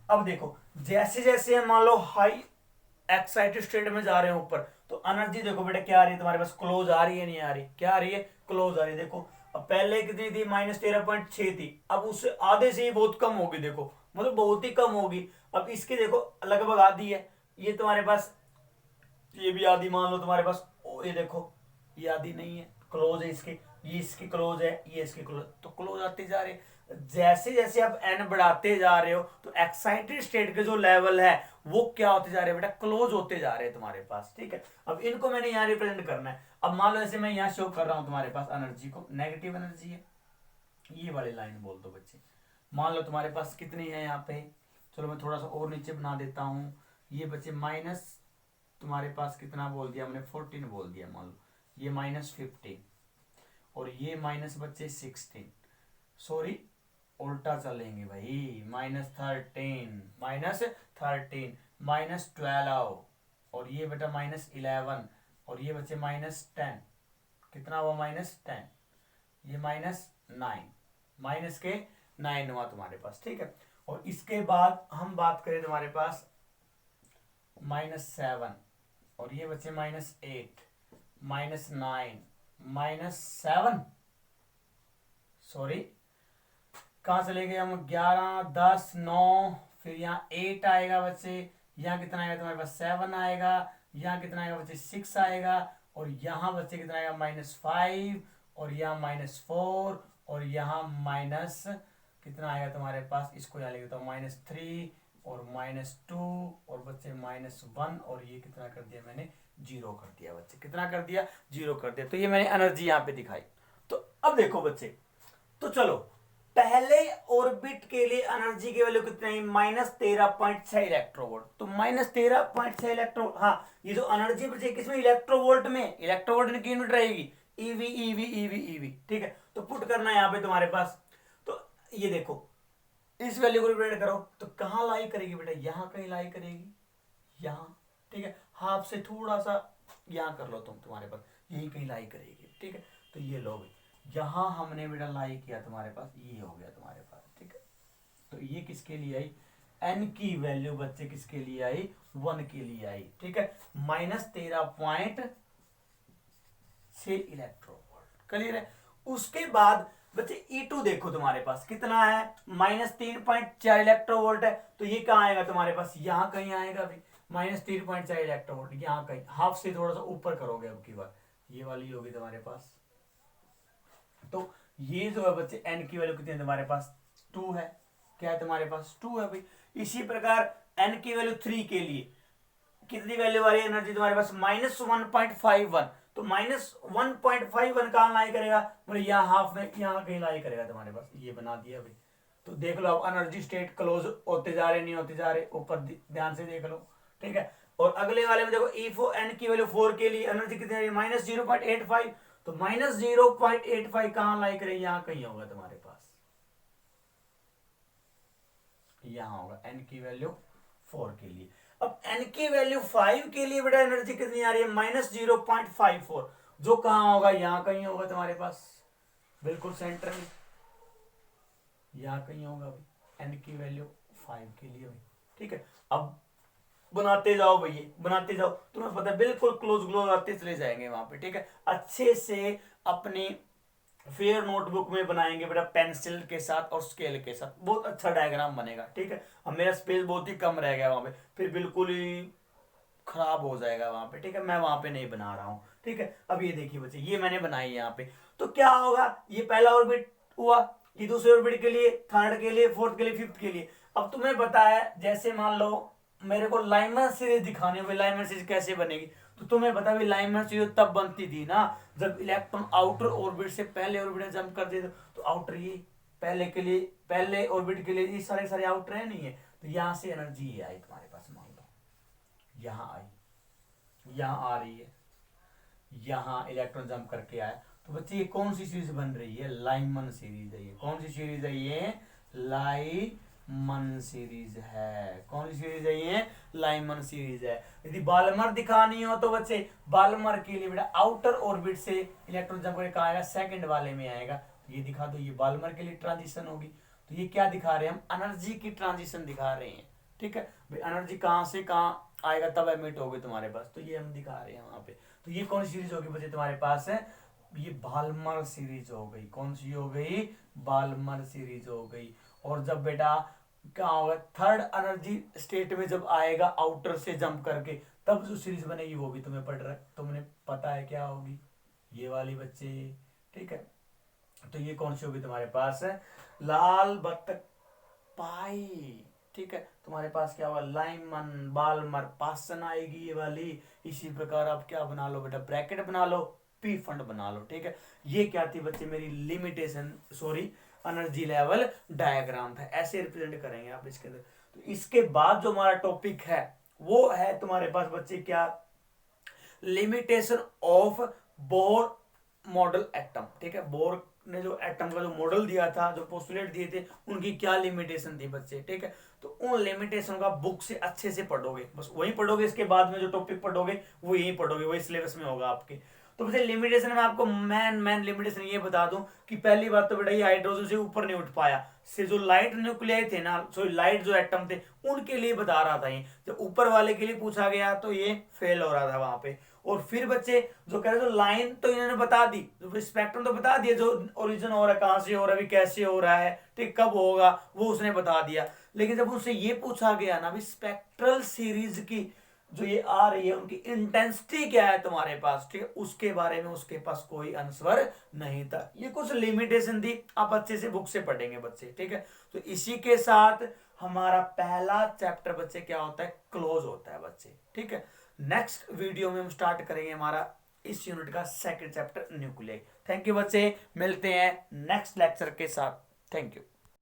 अब देखो जैसे जैसे हम मान लो हाई एक्साइटेड स्टेट में जा रहे हैं ऊपर, तो एनर्जी देखो बेटा क्या आ रही है तुम्हारे पास, क्लोज आ रही है, नहीं आ रही, क्या आ रही है, क्लोज आ रही है। देखो अब पहले कितनी थी, -13.6 थी, अब उससे आधे से ही बहुत कम होगी, देखो मतलब बहुत ही कम होगी। अब इसकी देखो लगभग आधी है, ये तुम्हारे पास, ये भी आधी मान लो तुम्हारे पास, ये देखो ये आधी नहीं है, क्लोज है इसके, ये इसके क्लोज है, ये इसके क्लोज, तो क्लोज आते जा रहे। जैसे जैसे आप n बढ़ाते जा रहे हो तो एक्साइटेड स्टेट के जो लेवल है वो क्या होते जा रहे हैं बेटा, क्लोज होते जा रहे हैं तुम्हारे पास, ठीक है। अब इनको मैंने यहाँ रिप्रेजेंट करना है। अब मान लो ऐसे मैं यहाँ शो कर रहा हूं तुम्हारे पास एनर्जी को, नेगेटिव एनर्जी है, ये वाली लाइन बोल दो बच्चे। मान लो तुम्हारे पास कितनी है यहाँ पे, चलो मैं थोड़ा सा और नीचे बना देता हूँ, ये बच्चे माइनस तुम्हारे पास कितना बोल दिया हमने, 14 बोल दिया, मान लो ये -15 और ये माइनस बच्चे 16, सॉरी उल्टा चलेंगे भाई, -13 -12 और ये बेटा -11 और ये बच्चे -10, कितना हुआ -10, ये -11 9, माइनस के 9 हुआ तुम्हारे पास, ठीक है। और इसके बाद हम बात करें तुम्हारे पास -7, और ये बच्चे -8, -9, -7, सॉरी कहाँ चले गए हम, 11, 10, 9, फिर यहाँ 8 आएगा बच्चे, यहाँ कितना आएगा तुम्हारे पास 7 आएगा, यहाँ कितना आएगा बच्चे 6 आएगा, और यहाँ बच्चे कितना आएगा -5, और यहाँ -4, और यहाँ माइनस कितना आएगा तुम्हारे पास, इसको यहाँ लिख देता हूँ -3 और -2 और बच्चे -1, और ये कितना कर दिया मैंने 0 कर दिया बच्चे, कितना कर दिया 0 कर दिया। तो ये मैंने एनर्जी यहाँ पे दिखाई। तो अब देखो बच्चे, तो चलो पहले ऑर्बिट के लिए एनर्जी की वैल्यू कितनी है, -13.6 इलेक्ट्रोवोल्ट। तो -13.6 इलेक्ट्रो, हाँ ये जो एनर्जी बचे किसमें, इलेक्ट्रोवोल्ट में, इलेक्ट्रोवोल्ट की यूनिट रहेगी ईवी ईवी ईवी ईवी, ठीक है। तो पुट करना है यहाँ पे तुम्हारे पास। तो ये देखो इस वैल्यू को रिप्रेजेंट करो तो कहाँ लाई करेगी बेटा, यहाँ कहीं लाई करेगी, यहाँ, ठीक है। हाफ से थोड़ा सा यहाँ कर लो तुम, तुम्हारे पास यही कहीं लाई करेगी, ठीक है। तो ये लो भाई, यहाँ हमने बेटा लाई किया तुम्हारे पास, ये हो गया तुम्हारे पास, ठीक है। तो ये किसके लिए आई, एन की वैल्यू बच्चे किसके लिए आई, 1 के लिए आई, ठीक है। -13.6 इलेक्ट्रोवोल्ट, क्लियर है। उसके बाद बच्चे E2 देखो तुम्हारे पास कितना है, -3.4 इलेक्ट्रोवोल्ट है। तो ये कहाँ आएगा तुम्हारे पास, यहाँ कहीं आएगा भाई, -3.4 इलेक्ट्रोवोल्ट, यहाँ कहीं हाफ से थोड़ा सा ऊपर करोगे अब की बार, ये वाली होगी तुम्हारे पास। तो ये जो है बच्चे एन की वैल्यू कितनी है तुम्हारे पास, 2 है, क्या है तुम्हारे पास 2 है भाई। इसी प्रकार एन की वैल्यू 3 के लिए कितनी वैल्यू वाली एनर्जी तुम्हारे पास, -1.51। तो -1.51 कहाँ लाई करेगा, बोले यहाँ हाफ में, यहाँ कहीं लाई करेगा तुम्हारे पास, ये बना दिया भाई। तो देख लो अब एनर्जी स्टेट क्लोज होते जा रहे नहीं होते जा रहे, ऊपर ध्यान से देख लो, ठीक है। और अगले वाले में देखो E4 एन की वैल्यू 4 के लिए एनर्जी कितनी है, -0.85। तो -0.85 कहाँ लाई करेगी, यहाँ कहीं होगा तुम्हारे पास, यहाँ होगा एन की वैल्यू 4 के लिए। अब एन की वैल्यू 5 के लिए बेटा एनर्जी कितनी आ रही है, -0.54, जो कहां होगा, यहां कहीं होगा तुम्हारे पास, बिल्कुल सेंटर में, यहां कहीं होगा भाई एन की वैल्यू 5 के लिए भाई, ठीक है। अब बनाते जाओ भैया, बनाते जाओ, तुम्हें पता है बिल्कुल क्लोज क्लोज आते चले जाएंगे वहां पे, ठीक है। अच्छे से अपनी फेयर नोटबुक में बनाएंगे बेटा, पेंसिल के साथ और स्केल के साथ, बहुत अच्छा डायग्राम बनेगा, ठीक है। अब मेरा स्पेस बहुत ही कम रह गया वहां पे, फिर बिल्कुल ही खराब हो जाएगा वहां पे, ठीक है। मैं वहां पे नहीं बना रहा हूँ, ठीक है। अब ये देखिए बच्चे, ये मैंने बनाई यहाँ पे। तो क्या होगा, ये पहला ऑर्बिट हुआ, ये दूसरे ऑर्बिट के लिए, थर्ड के लिए, फोर्थ के लिए, फिफ्थ के लिए। अब तुम्हें पता है, जैसे मान लो मेरे को लाइमर सीरीज दिखानी हो, लाइमर सीरीज कैसे बनेगी, तो तुम्हें पता है लाइमर सीरीज तब बनती थी ना जब इलेक्ट्रॉन आउटर ऑर्बिट से पहले ऑर्बिट में जंप कर देते। तो आउटर ये पहले के लिए, पहले ऑर्बिट के लिए ये सारे सारे आउटर है नहीं है, तो यहां से एनर्जी ये आई तुम्हारे पास, मान लो यहां आई, यहां आ रही है, यहां इलेक्ट्रॉन जंप करके आया। तो बच्चे ये कौन सी सीरीज बन रही है, लाइमन सीरीज है। ये कौन सी सीरीज है, ये लाइमन सीरीज है। कौन सी सीरीज है, ये लाइमन सीरीज है। यदि बाल्मर दिखानी हो तो बच्चे बाल्मर के लिए बेटा आउटर ऑर्बिट से इलेक्ट्रॉन जंप करके कहाँ आएगा, सेकंड वाले में आएगा। तो ये दिखा दो, ये बाल्मर के लिए ट्रांजिशन होगी। तो ये क्या दिखा रहे हैं हम, एनर्जी की ट्रांजिशन दिखा रहे हैं, ठीक है भाई। एनर्जी कहाँ से कहाँ आएगा तब एमिट होगी तुम्हारे पास, तो ये हम दिखा रहे हैं वहां पे। तो ये कौन सी सीरीज होगी बच्चे तुम्हारे पास है, ये बाल्मर सीरीज हो गई। कौन सी हो गई, बाल्मर सीरीज हो गई। और जब बेटा क्या होगा, थर्ड एनर्जी स्टेट में जब आएगा आउटर से जंप करके, तब जो सीरीज बनेगी वो भी तुम्हें तुमने पता है क्या होगी, ये वाली बच्चे, ठीक है। तो ये कौन सी होगी तुम्हारे पास है, लाल बत्तख पाई, ठीक है। तुम्हारे पास क्या होगा, लाइमन बाल्मर पासन आएगी ये वाली। इसी प्रकार आप क्या बना लो बेटा, ब्रैकेट बना लो, पी फंड बना लो, ठीक है। ये क्या थी बच्चे, मेरी limitation, sorry energy level diagram था, ऐसे रिप्रेजेंट करेंगे आप इसके अंदर। तो इसके बाद जो हमारा टॉपिक है वो है तुम्हारे पास बच्चे क्या, limitation of Bohr model atom, ठीक है। बोर ने जो एटम का जो मॉडल दिया था, जो पोस्टुलेट दिए थे, उनकी क्या लिमिटेशन थी बच्चे, ठीक है। तो उन लिमिटेशन का बुक से अच्छे से पढ़ोगे, बस वही पढ़ोगे। इसके बाद में जो टॉपिक पढ़ोगे वो यही पढ़ोगे, वही सिलेबस में होगा आपके। तो बच्चे लिमिटेशन में आपको मैन लिमिटेशन ये बता दूं कि पहली बात तो बेटा ये हाइड्रोजन से ऊपर नहीं उठ पाया, से जो लाइट न्यूक्लियाई थे ना, सो लाइट जो एटम थे उनके लिए बता रहा था ये, जब ऊपर वाले के लिए पूछा गया तो ये फेल हो रहा था वहां पे। और फिर बच्चे जो कह रहे जो लाइन तो इन्होंने बता दी, जो स्पेक्ट्रम तो बता दिया, जो ओरिजिन हो रहा है, कहां से हो रहा है, कैसे हो रहा है, ठीक, कब होगा, वो उसने बता दिया। लेकिन जब उससे ये पूछा गया ना भी स्पेक्ट्रल सीरीज की जो ये आ रही है उनकी इंटेंसिटी क्या है तुम्हारे पास, ठीक है, उसके बारे में उसके पास कोई आंसर नहीं था। ये कुछ लिमिटेशन थी, आप अच्छे से बुक से पढ़ेंगे बच्चे, ठीक है। तो इसी के साथ हमारा पहला चैप्टर बच्चे क्या होता है, क्लोज होता है बच्चे, ठीक है। नेक्स्ट वीडियो में हम स्टार्ट करेंगे हमारा इस यूनिट का second chapter nuclei. Thank you बच्चे, मिलते हैं नेक्स्ट लेक्चर के साथ। Thank you.